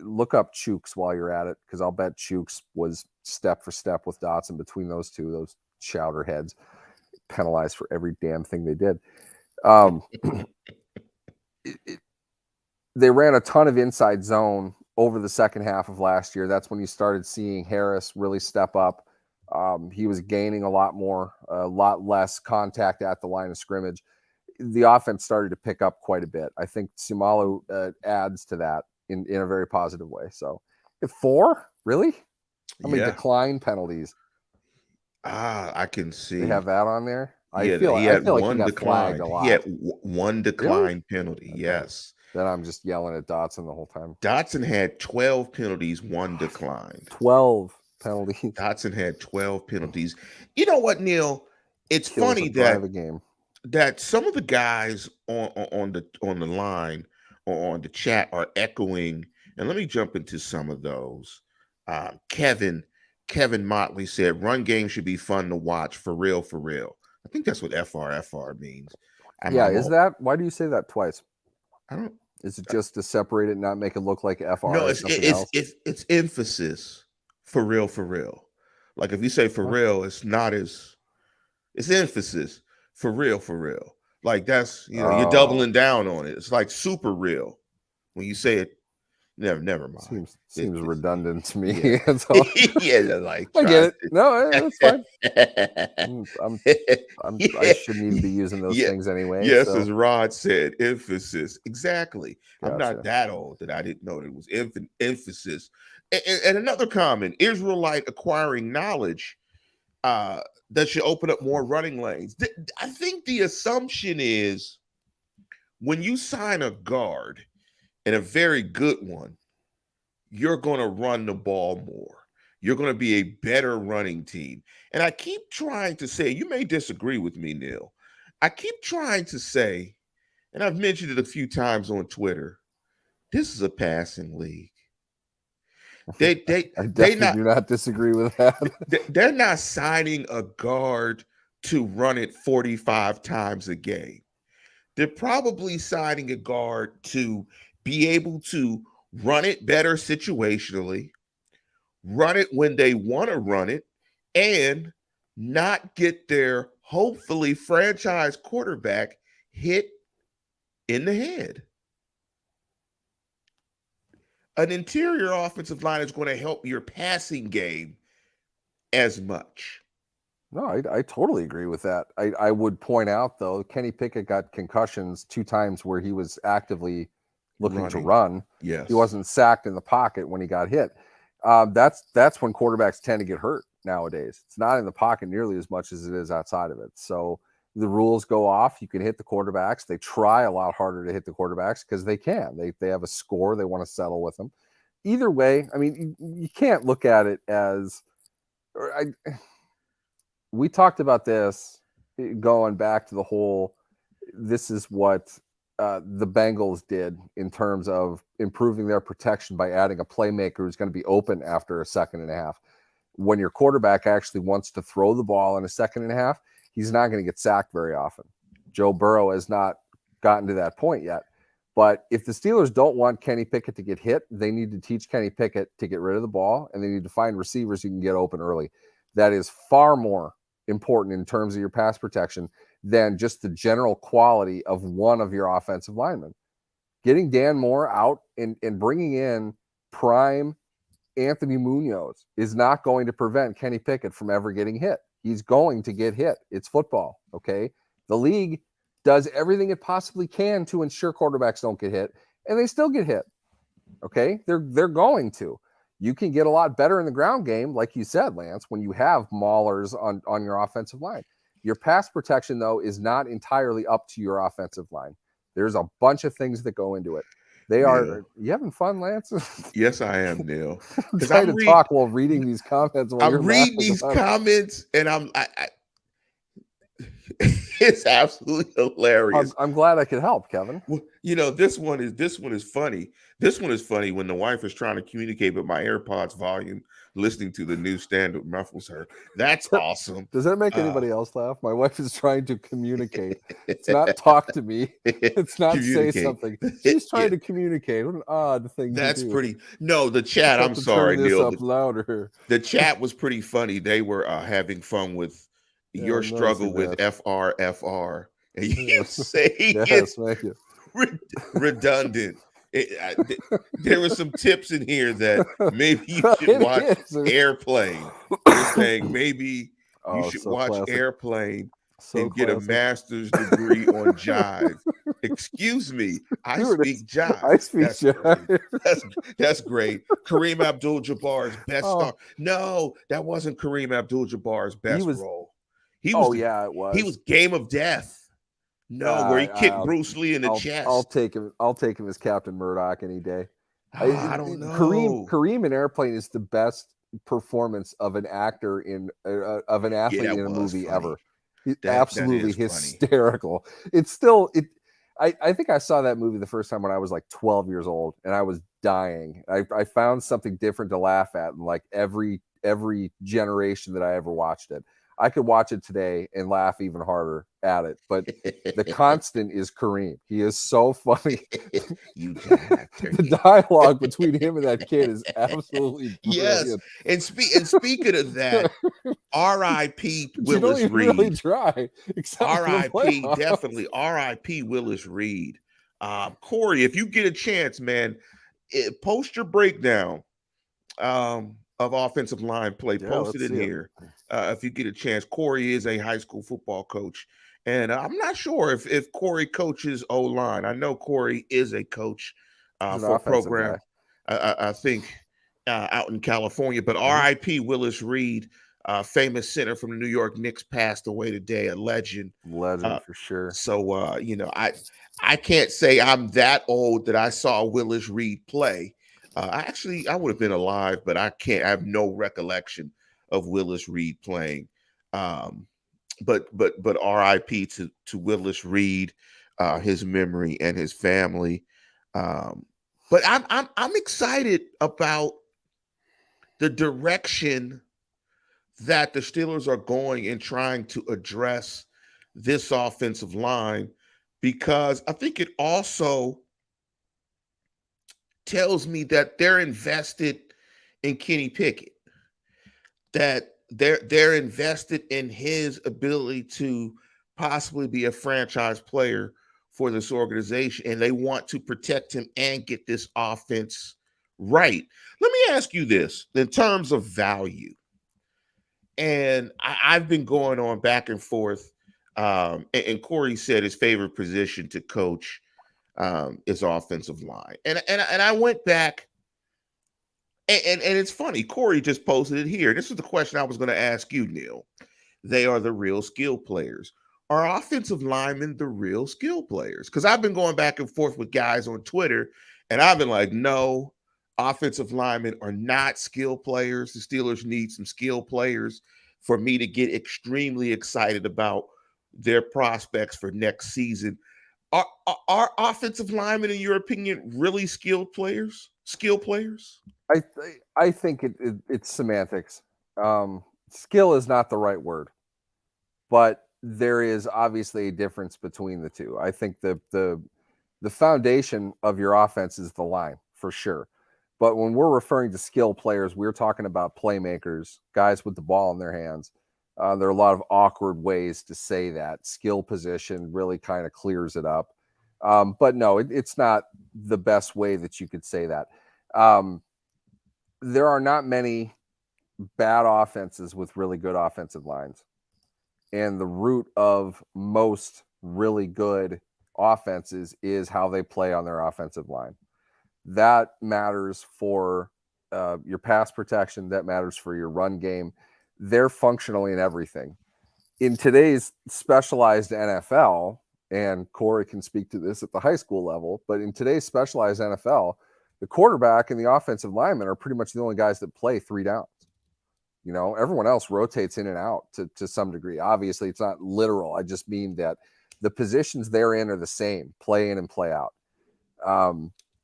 Look up Chooks while you're at it, because I'll bet Chooks was step for step with Dotson between those two, those chowder heads, penalized for every damn thing they did. They ran a ton of inside zone over the second half of last year. That's when you started seeing Harris really step up. He was gaining a lot less contact at the line of scrimmage. The offense started to pick up quite a bit. I think Seumalo adds to that in a very positive way. So 4, really? How many decline penalties? I can see. They have that on there. I feel like he got flagged a lot. He had one decline penalty. Okay. Yes. Then I'm just yelling at Dotson the whole time. Dotson had 12 penalties, 1 declined. 12 penalties. Dotson had 12 penalties. You know what, Neil? It's funny that some of the guys on the line or on the chat are echoing, and let me jump into some of those. Kevin Motley said, "Run game should be fun to watch, for real, for real." I think that's what FRFR means. That? Why do you say that twice? I don't. Is it just to separate it and not make it look like FR? No, it's emphasis, for real, for real. Like if you say for real, it's emphasis, for real, for real. Like that's you're doubling down on it. It's like super real when you say it. Never mind. Seems redundant to me. Yeah, yeah, like I get it. No, that's fine. I shouldn't even be using those things anyway. Yes, so. As Rod said, emphasis. Exactly. Gotcha. I'm not that old that I didn't know that it was emphasis. And another comment: Israelite acquiring knowledge that should open up more running lanes. I think the assumption is when you sign a guard, and a very good one, you're going to run the ball more. You're going to be a better running team. And I keep trying to say, you may disagree with me, Neil. I keep trying to say and I've mentioned it a few times on Twitter. This is a passing league. I They definitely not do not disagree with that. they're not signing a guard to run it 45 times a game. They're probably signing a guard to be able to run it better situationally, run it when they want to run it, and not get their hopefully franchise quarterback hit in the head. An interior offensive line is going to help your passing game as much. No, I totally agree with that. I would point out, though, Kenny Pickett got concussions 2 times where he was actively looking to run. Yes. He wasn't sacked in the pocket when he got hit. That's when quarterbacks tend to get hurt nowadays. It's not in the pocket nearly as much as it is outside of it. So the rules go off. You can hit the quarterbacks. They try a lot harder to hit the quarterbacks because they can. They have a score. They want to settle with them. Either way, I mean, you can't look at it as we talked about this going back to the whole, this is what the Bengals did in terms of improving their protection by adding a playmaker who's going to be open after a second and a half. When your quarterback actually wants to throw the ball in a second and a half, he's not going to get sacked very often. Joe Burrow has not gotten to that point yet. But if the Steelers don't want Kenny Pickett to get hit, they need to teach Kenny Pickett to get rid of the ball, and they need to find receivers who can get open early. That is far more important in terms of your pass protection than just the general quality of one of your offensive linemen. Getting Dan Moore out and bringing in prime Anthony Munoz is not going to prevent Kenny Pickett from ever getting hit. He's going to get hit. It's football, okay? The league does everything it possibly can to ensure quarterbacks don't get hit, and they still get hit, okay? They're going to. You can get a lot better in the ground game, like you said, Lance, when you have maulers on your offensive line. Your pass protection, though, is not entirely up to your offensive line. There's a bunch of things that go into it. You having fun, Lance? Yes, I am, Neil. I'm trying to talk while reading these comments. I'm reading these comments, and it's absolutely hilarious. I'm glad I could help, Kevin. Well, you know, this one is funny. This one is funny when the wife is trying to communicate with my AirPods volume, listening to the new standard muffles her. That's awesome. Does that make anybody else laugh? My wife is trying to communicate. It's not talk to me. It's not say something. She's trying to communicate. What an odd thing That's to do. Pretty. No, the chat. I'm sorry, Neil. Up louder. The chat was pretty funny. They were having fun with your struggle with FR. And you say it's redundant. There were some tips in here that maybe you should watch Airplane. You're saying maybe you should watch Airplane and get a master's degree on jive. Excuse me, I speak jive. I speak jive. That's great. Kareem Abdul-Jabbar's best star. No, that wasn't Kareem Abdul-Jabbar's best role. It was. He was Game of Death. No, where he kicked Bruce Lee in the chest. I'll take him as Captain Murdoch any day. I don't know. Kareem in Airplane is the best performance of an actor in of an athlete in a movie ever. Absolutely hysterical. Funny. It's still I think I saw that movie the first time when I was like 12 years old, and I was dying. I found something different to laugh at in like every generation that I ever watched it. I could watch it today and laugh even harder at it, but the constant is Kareem. He is so funny. The dialogue between him and that kid is absolutely brilliant. Yes. And speaking of that, R.I.P. Willis Reed. Really try. R.I.P. Definitely. R.I.P. Willis Reed. Corey, if you get a chance, man, post your breakdown of offensive line play. Post it in here. If you get a chance. Corey is a high school football coach, and I'm not sure if Corey coaches O-line. I know Corey is a coach for a program, I think, out in California. But R.I.P. Willis Reed, famous center from the New York Knicks, passed away today. A legend for sure. So I can't say I'm that old that I saw Willis Reed play. I would have been alive, but I have no recollection of Willis Reed playing. But RIP to Willis Reed. his memory and his family. But I'm excited about the direction that the Steelers are going in trying to address this offensive line, because I think it also tells me that they're invested in Kenny Pickett, that they're invested in his ability to possibly be a franchise player for this organization, and they want to protect him and get this offense right. Let me ask you this in terms of value. And I've been going on back and forth. And Corey said his favorite position to coach is offensive line. And I went back, and it's funny. Corey just posted it here. This is the question I was going to ask you, Neil. They are the real skill players. Are offensive linemen the real skill players? Because I've been going back and forth with guys on Twitter, and I've been like, no, offensive linemen are not skill players. The Steelers need some skill players for me to get extremely excited about their prospects for next season. Are offensive linemen, in your opinion, really skilled players? Skill players? I think it's semantics. Skill is not the right word, but there is obviously a difference between the two. I think the foundation of your offense is the line for sure. But when we're referring to skill players, we're talking about playmakers, guys with the ball in their hands. There are a lot of awkward ways to say that. Skill position really kind of clears it up. But no, it's not the best way that you could say that. There are not many bad offenses with really good offensive lines. And the root of most really good offenses is how they play on their offensive line. That matters for your pass protection. That matters for your run game. They're functionally in everything. In today's specialized NFL, and Corey can speak to this at the high school level, but in today's specialized NFL, the quarterback and the offensive lineman are pretty much the only guys that play 3 downs. You know, everyone else rotates in and out to some degree. Obviously, it's not literal. I just mean that the positions they're in are the same, play in and play out.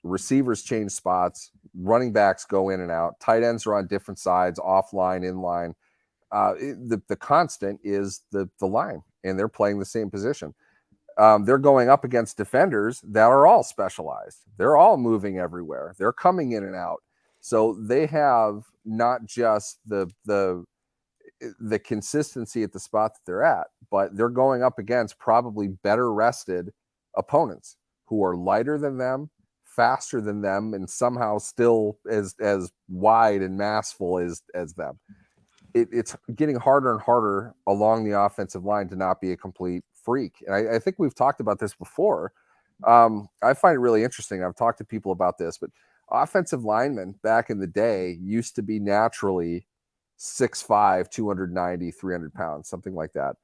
Receivers change spots. Running backs go in and out. Tight ends are on different sides, offline, inline. The constant is the line, and they're playing the same position. They're going up against defenders that are all specialized. They're all moving everywhere. They're coming in and out. So they have not just the consistency at the spot that they're at, but they're going up against probably better rested opponents who are lighter than them, faster than them, and somehow still as wide and massful as them. It's getting harder and harder along the offensive line to not be a complete freak. And I think we've talked about this before. I find it really interesting. I've talked to people about this, but offensive linemen back in the day used to be naturally 6'5", 290, 300 pounds, something like that.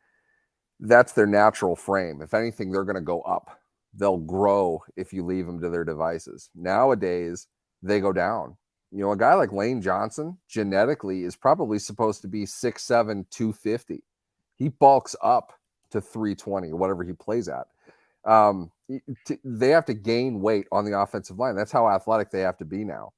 That's their natural frame. If anything, they're going to go up. They'll grow if you leave them to their devices. Nowadays, they go down. You know, a guy like Lane Johnson genetically is probably supposed to be 6'7", 250. He bulks up to 320 or whatever he plays at. They have to gain weight on the offensive line. That's how athletic they have to be now.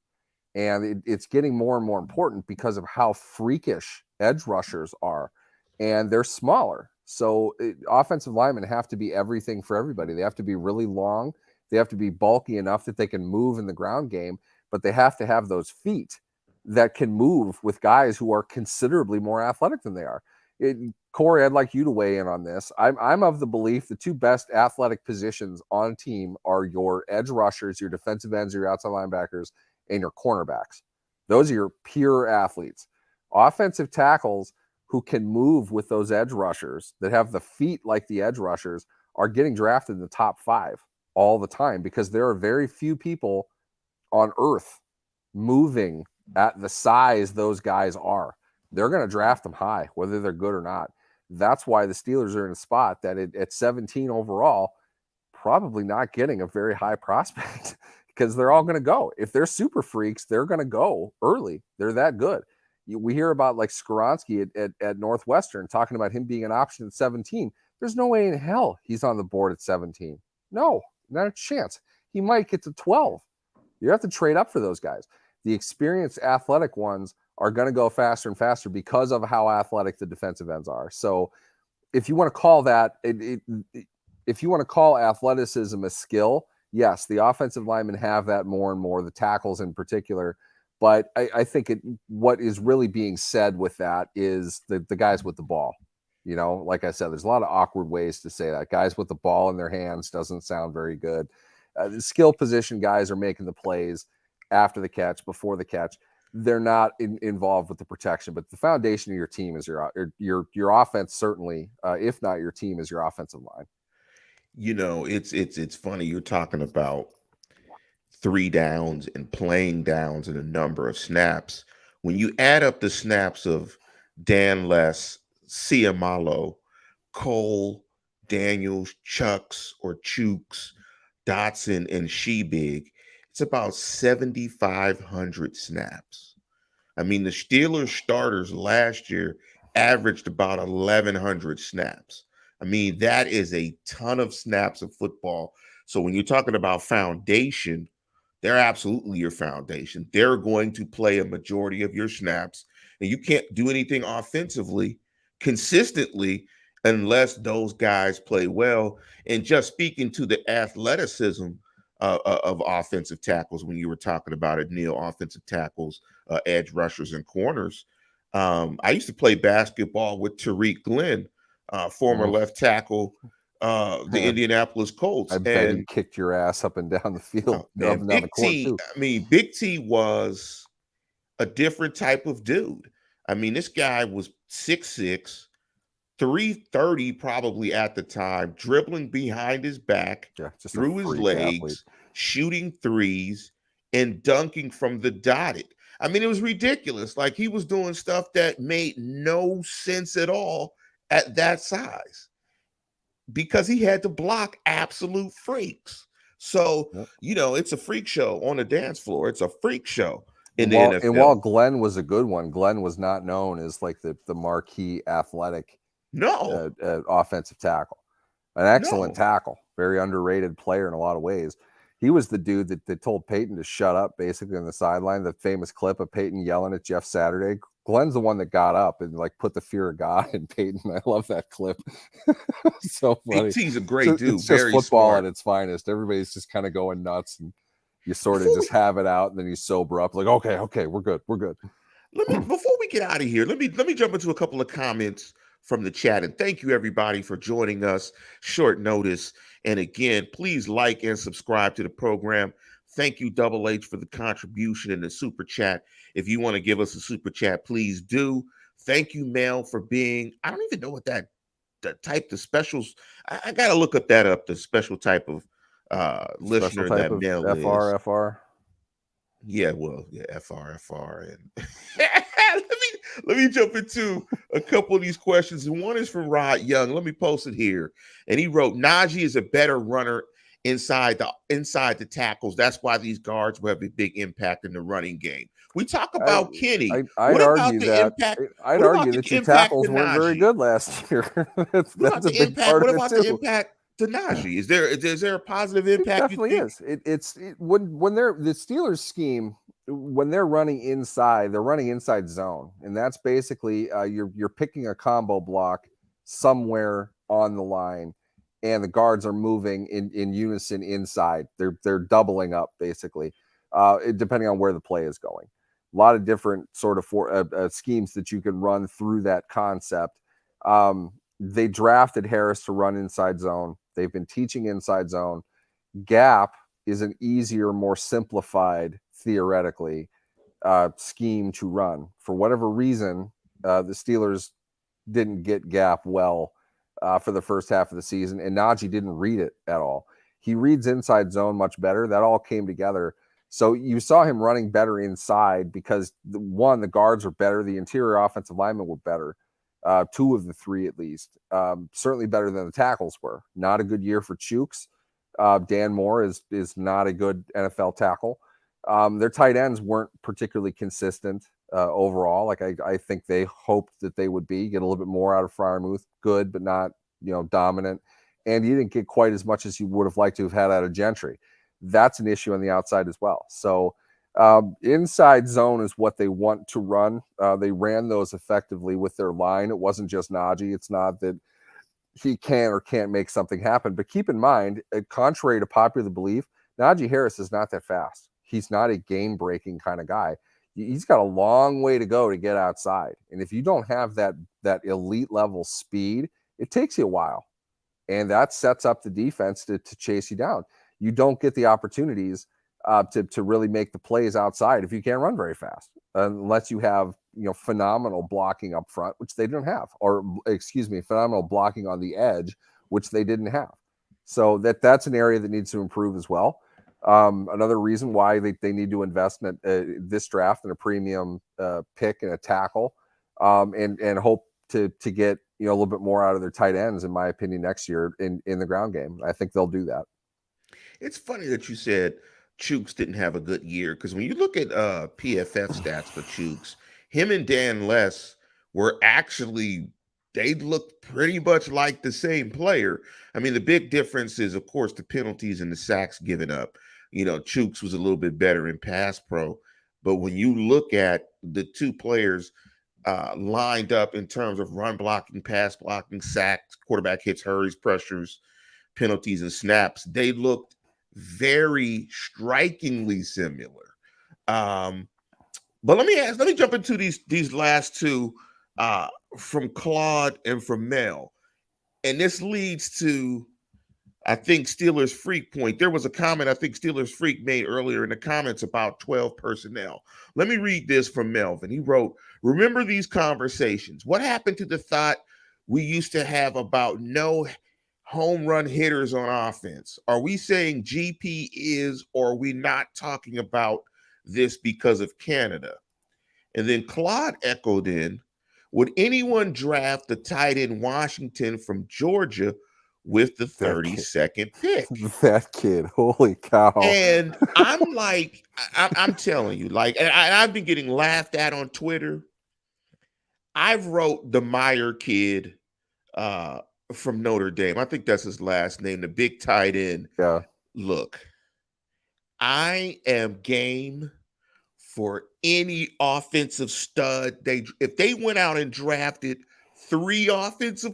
And it's getting more and more important because of how freakish edge rushers are. And they're smaller. So offensive linemen have to be everything for everybody. They have to be really long. They have to be bulky enough that they can move in the ground game, but they have to have those feet that can move with guys who are considerably more athletic than they are. Corey, I'd like you to weigh in on this. I'm of the belief the 2 best athletic positions on a team are your edge rushers, your defensive ends, your outside linebackers, and your cornerbacks. Those are your pure athletes. Offensive tackles who can move with those edge rushers, that have the feet like the edge rushers, are getting drafted in the top 5 all the time because there are very few people on earth moving at the size those guys are. They're going to draft them high, whether they're good or not. That's why the Steelers are in a spot that at 17 overall, probably not getting a very high prospect because they're all going to go. If they're super freaks, they're going to go early. They're that good. We hear about like Skoronski at Northwestern talking about him being an option at 17. There's no way in hell he's on the board at 17. No, not a chance. He might get to 12. You have to trade up for those guys. The experienced athletic ones are going to go faster and faster because of how athletic the defensive ends are. So if you want to call that, if you want to call athleticism a skill, yes, the offensive linemen have that more and more, the tackles in particular. But I think what is really being said with that is the guys with the ball. You know, like I said, there's a lot of awkward ways to say that. Guys with the ball in their hands doesn't sound very good. The skill position guys are making the plays after the catch, before the catch. They're not involved with the protection, but the foundation of your team is your offense, certainly, if not your team, is your offensive line. You know, it's funny you're talking about 3 downs and playing downs and a number of snaps. When you add up the snaps of Dan Less, Seumalo, Cole, Daniels, Chucks or Chooks, Dotson, and Sheebig, it's about 7,500 snaps. I mean, the Steelers starters last year averaged about 1,100 snaps. I mean, that is a ton of snaps of football. So when you're talking about foundation, they're absolutely your foundation. They're going to play a majority of your snaps, and you can't do anything offensively consistently unless those guys play well. And just speaking to the athleticism of offensive tackles, when you were talking about it, Neil, offensive tackles, edge rushers, and corners. I used to play basketball with Tariq Glenn, former left tackle, the Indianapolis Colts. I bet he And kicked your ass up and down the field, oh, man, up and down the court too. I mean, Big T was a different type of dude. I mean, this guy was 6'6", 330 probably at the time, dribbling behind his back, Yeah, just through his legs, athlete. shooting threes, and dunking from the dotted. I mean, it was ridiculous. Like, he was doing stuff that made no sense at all at that size because he had to block absolute freaks. So, Yep. you know, it's a freak show on the dance floor. It's a freak show in the And NFL. while Glenn was a good one, Glenn was not known as like the marquee athletic No, offensive tackle. An excellent no. tackle, very underrated player in a lot of ways. He was the dude that told Peyton to shut up, basically, on the sideline. The famous clip of Peyton yelling at Jeff Saturday. Glenn's the one that got up and like put the fear of God in Peyton. I love that clip. So funny. Big T's a great dude. It's just very football smart. at its finest. Everybody's just kind of going nuts, and you sort of just have it out, and then you sober up. Like, okay, we're good. Before we get out of here, let me jump into a couple of comments from the chat, and thank you everybody for joining us short notice. And again, please like and subscribe to the program. Thank you, Double H, for the contribution in the super chat. If you want to give us a super chat, please do. Thank you, Mel, for being, I don't even know what that type, the specials, I got to look up the special type of listener Special type that of Mel is. FR. Yeah, well, yeah, FR, and let me jump into a couple of these questions. And one is from Rod Young. Let me post it here. And he wrote, Najee is a better runner inside the tackles. That's why these guards will have a big impact in the running game. We talk about Kenny. I'd argue that your tackles weren't very good last year. that's a big part of it too. The impact to Najee? Is there a positive impact? It definitely is. When they're the Steelers scheme, when they're running inside, they're running inside zone, and that's basically you're picking a combo block somewhere on the line, and the guards are moving in unison inside. They're doubling up basically, depending on where the play is going. A lot of different sort of schemes that you can run through that concept. They drafted Harris to run inside zone. They've been teaching inside zone. Gap is an easier, more simplified, theoretically, scheme to run. For whatever reason, the Steelers didn't get gap well for the first half of the season, and Najee didn't read it at all. He reads inside zone much better. That all came together. So you saw him running better inside because, the guards were better. The interior offensive linemen were better. 2 of the 3 at least. Certainly better than the tackles were. Not a good year for Chooks. Dan Moore is not a good NFL tackle. Their tight ends weren't particularly consistent overall. Like I think they hoped that they would be. Get a little bit more out of Freiermuth. Good, but not dominant. and you didn't get quite as much as you would have liked to have had out of Gentry. That's an issue on the outside as well. So inside zone is what they want to run. They ran those effectively with their line. It wasn't just Najee. It's not that he can or can't make something happen. But keep in mind, contrary to popular belief, Najee Harris is not that fast. He's not a game-breaking kind of guy. He's got a long way to go to get outside. And if you don't have that elite level speed, it takes you a while. And that sets up the defense to chase you down. You don't get the opportunities to really make the plays outside if you can't run very fast, unless you have phenomenal blocking up front, which they didn't have, or phenomenal blocking on the edge, which they didn't have. So that's an area that needs to improve as well. Another reason why they need to invest in this draft in a premium pick and a tackle, and hope to get a little bit more out of their tight ends, in my opinion, next year in the ground game. I think they'll do that. It's funny that you said Chooks didn't have a good year, because when you look at PFF stats for Chooks, him and Dan Less were actually, they looked pretty much like the same player. I mean, the big difference is, of course, the penalties and the sacks given up. Chooks was a little bit better in pass pro, but when you look at the two players lined up in terms of run blocking, pass blocking, sacks, quarterback hits, hurries, pressures, penalties, and snaps, they looked very strikingly similar. But let me jump into these last two from Claude and from Mel. And this leads to, I think, Steelers Freak point. There was a comment I think Steelers Freak made earlier in the comments about 12 personnel. Let me read this from Melvin. He wrote, "Remember these conversations. What happened to the thought we used to have about no home run hitters on offense? Are we saying GP is, or are we not talking about this because of Canada?" And then Claude echoed in, "Would anyone draft the tight end Washington from Georgia with the 32nd pick?" That kid, holy cow. And I'm like, I'm telling you, like, and I've been getting laughed at on Twitter. I've wrote the Meyer kid from Notre Dame. I think that's his last name, the big tight end. Yeah. Look, I am game for any offensive stud. If they went out and drafted 3 offensive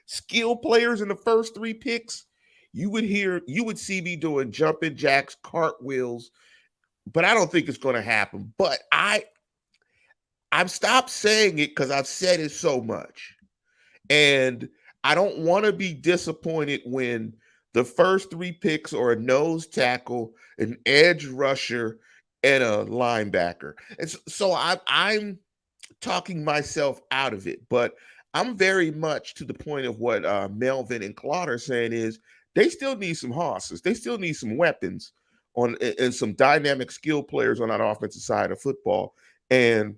skill players in the first 3 picks, you would see me doing jumping jacks, cartwheels, but I don't think it's going to happen. But I've stopped saying it because I've said it so much. And I don't want to be disappointed when the first 3 picks are a nose tackle, an edge rusher, and a linebacker. And so I'm talking myself out of it. But I'm very much to the point of what Melvin and Claude are saying is they still need some horses. They still need some weapons and some dynamic skill players on that offensive side of football. And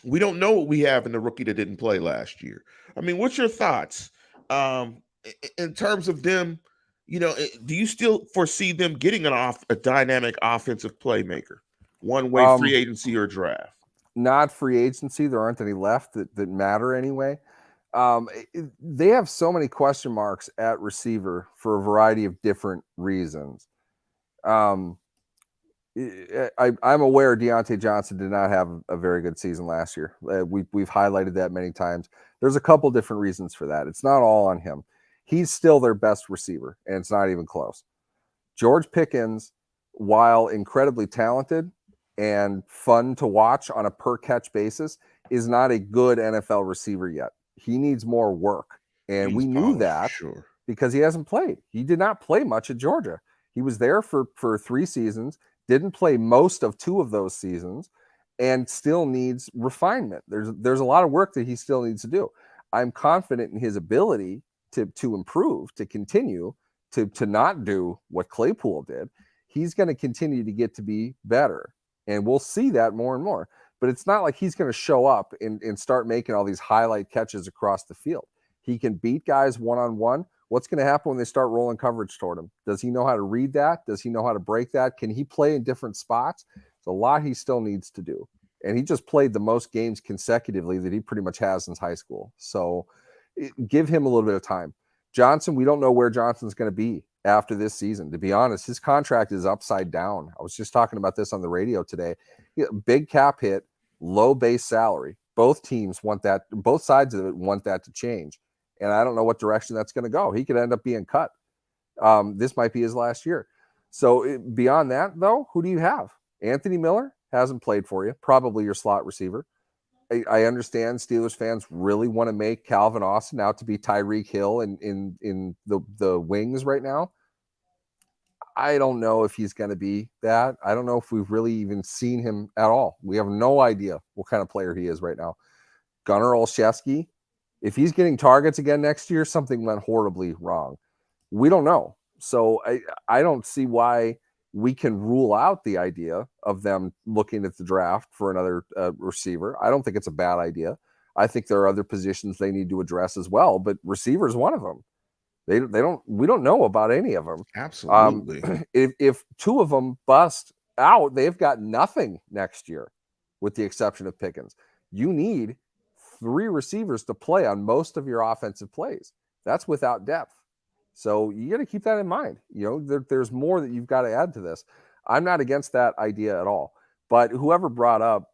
we don't know what we have in the rookie that didn't play last year. I mean, what's your thoughts in terms of them? Do you still foresee them getting a dynamic offensive playmaker, one way free agency or draft? Not free agency. There aren't any left that matter anyway. They have so many question marks at receiver for a variety of different reasons. I'm aware Deontay Johnson did not have a very good season last year. We've highlighted that many times. There's a couple different reasons for that. It's not all on him. He's still their best receiver, and it's not even close. George Pickens, while incredibly talented and fun to watch on a per catch basis, is not a good NFL receiver yet. He needs more work. And we knew that because he hasn't played. He did not play much at Georgia. He was there for 3 seasons, didn't play most of 2 of those seasons, and still needs refinement. There's a lot of work that he still needs to do. I'm confident in his ability to improve, to continue, to not do what Claypool did. He's going to continue to get to be better. And we'll see that more and more. But it's not like he's going to show up and start making all these highlight catches across the field. He can beat guys one-on-one. What's going to happen when they start rolling coverage toward him? Does he know how to read that? Does he know how to break that? Can he play in different spots? There's a lot he still needs to do. And he just played the most games consecutively that he pretty much has since high school. So give him a little bit of time. Johnson, we don't know where Johnson's going to be after this season. To be honest, his contract is upside down. I was just talking about this on the radio today. Big cap hit, low base salary. Both teams want that. Both sides of it want that to change. And I don't know what direction that's going to go. He could end up being cut. This might be his last year. So beyond that, though, who do you have? Anthony Miller hasn't played for you. Probably your slot receiver. I understand Steelers fans really want to make Calvin Austin out to be Tyreek Hill in the wings right now. I don't know if he's going to be that. I don't know if we've really even seen him at all. We have no idea what kind of player he is right now. Gunnar Olszewski, if he's getting targets again next year, something went horribly wrong. We don't know. So I don't see why we can rule out the idea of them looking at the draft for another receiver. I don't think it's a bad idea. I think there are other positions they need to address as well, but receiver is one of them. We don't know about any of them. Absolutely. If two of them bust out, they've got nothing next year, with the exception of Pickens. You need 3 receivers to play on most of your offensive plays. That's without depth. So you got to keep that in mind. There's more that you've got to add to this. I'm not against that idea at all. But whoever brought up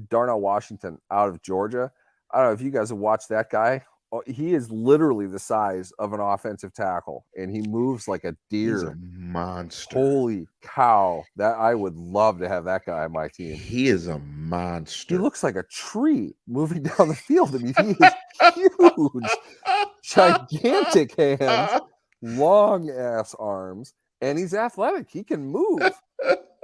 Darnell Washington out of Georgia, I don't know if you guys have watched that guy. He is literally the size of an offensive tackle, and he moves like a deer. He's a monster. Holy cow. That I would love to have that guy on my team. He is a monster. He looks like a tree moving down the field. I mean, he is huge, gigantic hands, long ass arms, and he's athletic. He can move.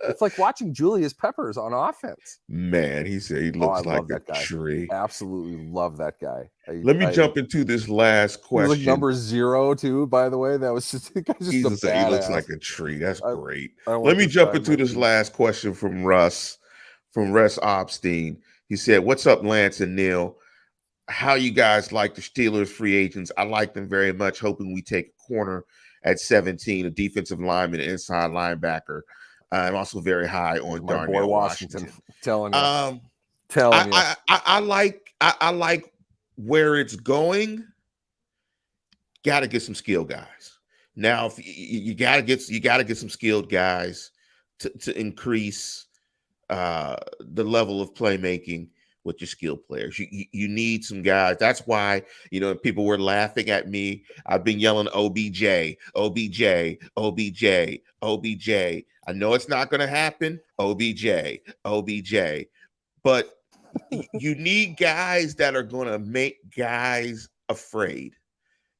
It's like watching Julius Peppers on offense. Man, he looks like a tree. Absolutely love that guy. Let me jump into this last question. He's like number 0 too, by the way. That was just he looks like a tree. That's great. Let me jump into this last question from Russ Obstein. He said, "What's up, Lance and Neil? How you guys like the Steelers free agents? I like them very much. Hoping we take a corner at 17, a defensive lineman, an inside linebacker. I'm also very high on Darnell Washington. Telling you. I like where it's going. Got to get some skilled guys. Now, if you got to get some skilled guys to increase the level of playmaking with your skilled players. You need some guys. That's why, people were laughing at me. I've been yelling OBJ, OBJ, OBJ, OBJ. I know it's not going to happen. OBJ, OBJ. But you need guys that are going to make guys afraid.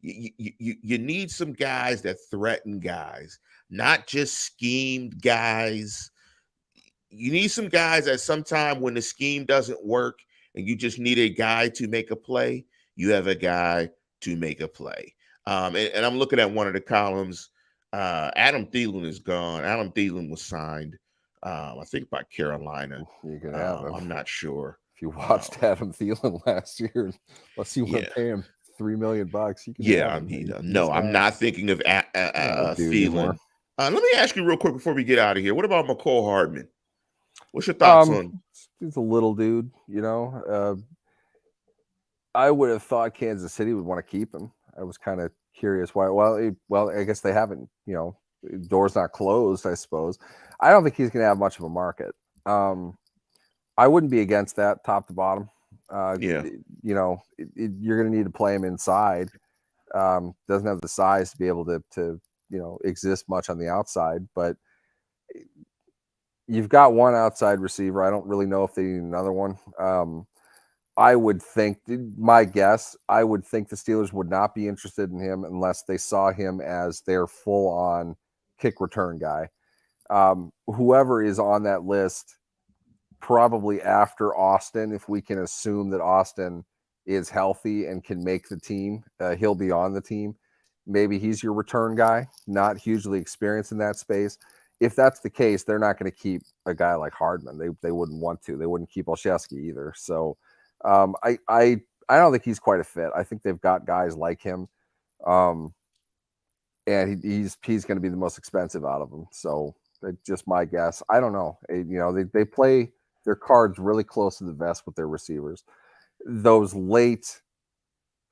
You need some guys that threaten guys, not just schemed guys. You need some guys that sometime when the scheme doesn't work and you just need a guy to make a play, you have a guy to make a play. And I'm looking at one of the columns. Adam Thielen is gone. Adam Thielen was signed, I think, by Carolina. You can have him. I'm not sure. If you watched Adam Thielen last year, unless you want to pay him $3 million, you can. I'm not thinking of Thielen. Let me ask you real quick before we get out of here. What about McCole Hardman? What's your thoughts on? He's a little dude, I would have thought Kansas City would want to keep him. I was kind of curious why. Well, I guess they haven't. Door's not closed, I suppose. I don't think he's going to have much of a market. I wouldn't be against that, top to bottom. You're going to need to play him inside. Doesn't have the size to be able to exist much on the outside, but you've got one outside receiver. I don't really know if they need another one. I would think, my guess, I would think the Steelers would not be interested in him unless they saw him as their full-on kick return guy. Whoever is on that list, probably after Austin, if we can assume that Austin is healthy and can make the team, he'll be on the team. Maybe he's your return guy, not hugely experienced in that space. If that's the case, they're not going to keep a guy like Hardman. They wouldn't want to. They wouldn't keep Olszewski either. So I don't think he's quite a fit. I think they've got guys like him, and he's going to be the most expensive out of them. So that's just my guess. I don't know. They play their cards really close to the vest with their receivers. Those late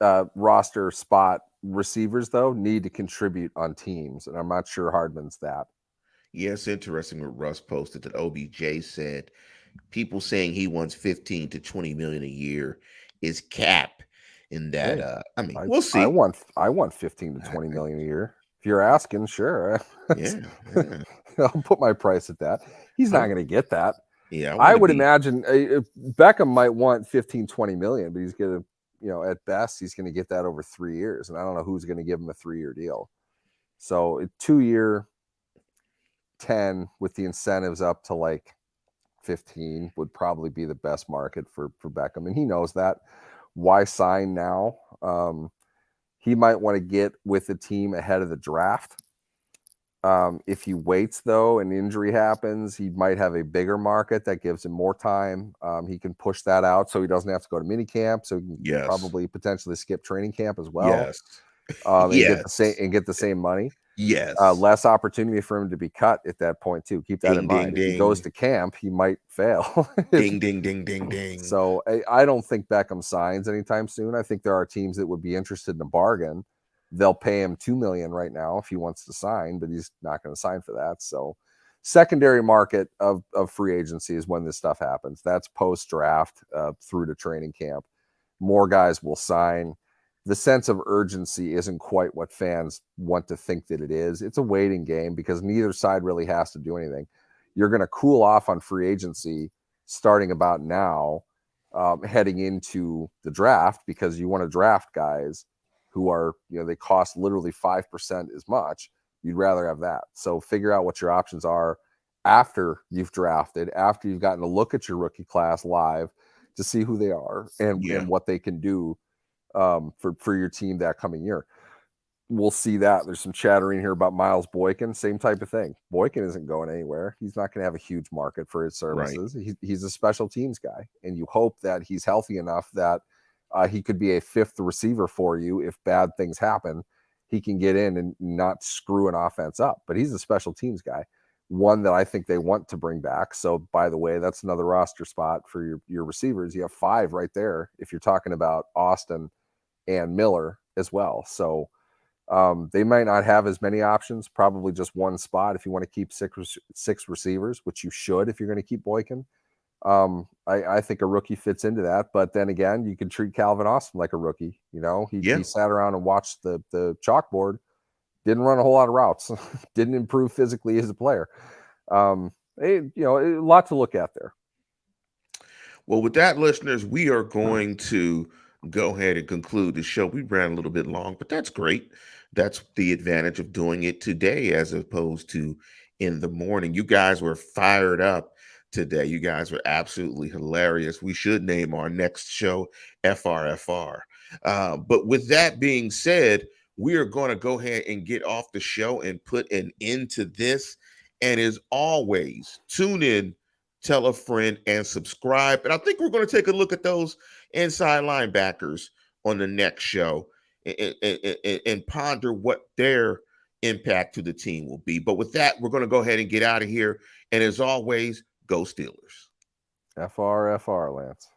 roster spot receivers, though, need to contribute on teams, and I'm not sure Hardman's that. Yeah, it's interesting what Russ posted that OBJ said people saying he wants 15 to 20 million a year is cap in that Hey, I mean, I we'll I see. want I want 15 to 20 million a year. If you're asking, sure. Yeah, yeah. I'll put my price at that. He's I not want, going to get that. yeah, I I want to would be imagine Beckham might want 15, 20 million, but he's going to, at best, he's going to get that over 3 years. And I don't know who's going to give him a 3-year deal. So a 2-year, 10 with the incentives up to like 15 would probably be the best market for Beckham. And he knows that. Why sign now? He might want to get with the team ahead of the draft. If he waits, though, and injury happens, he might have a bigger market that gives him more time. He can push that out so he doesn't have to go to mini camp. So he can yes, probably potentially skip training camp as well, yes, and yes, get the same money. yes. Less opportunity for him to be cut at that point too. Keep that in Ding, ding, mind. If he goes ding, to camp, he might fail. ding, ding, ding, ding, ding. So I don't think Beckham signs anytime soon. I think there are teams that would be interested in a bargain. They'll pay him $2 million right now if he wants to sign, but he's not going to sign for that. So secondary market of free agency is when this stuff happens. That's post draft through to training camp. More guys will sign. The sense of urgency isn't quite what fans want to think that it is. It's a waiting game because neither side really has to do anything. You're going to cool off on free agency starting about now, heading into the draft, because you want to draft guys who are, they cost literally 5% as much. You'd rather have that. So figure out what your options are after you've drafted, after you've gotten a look at your rookie class live to see who they are Yeah, and what they can do for your team that coming year. We'll see that. There's some chattering here about Miles Boykin. Same type of thing. Boykin isn't going anywhere. He's not going to have a huge market for his right. services. He's a special teams guy, and you hope that he's healthy enough that he could be a fifth receiver for you if bad things happen. He can get in and not screw an offense up. But he's a special teams guy, one that I think they want to bring back. So, by the way, that's another roster spot for your receivers. You have 5 right there if you're talking about Austin and Miller as well. So they might not have as many options, probably just one spot if you want to keep six receivers, which you should if you're going to keep Boykin. I think a rookie fits into that. But then again, you can treat Calvin Austin like a rookie. Yeah, He sat around and watched the chalkboard, didn't run a whole lot of routes, didn't improve physically as a player. A lot to look at there. well, with that, listeners, we are going to go ahead and conclude the show. We ran a little bit long, but that's great. That's the advantage of doing it today as opposed to in the morning. You guys were fired up today. You guys were absolutely hilarious. We should name our next show FRFR. But with that being said, we are going to go ahead and get off the show and put an end to this. And as always, tune in, tell a friend, and subscribe. And I think we're going to take a look at those inside linebackers on the next show and ponder what their impact to the team will be. But with that, we're going to go ahead and get out of here. And as always, go Steelers. FRFR, Lance.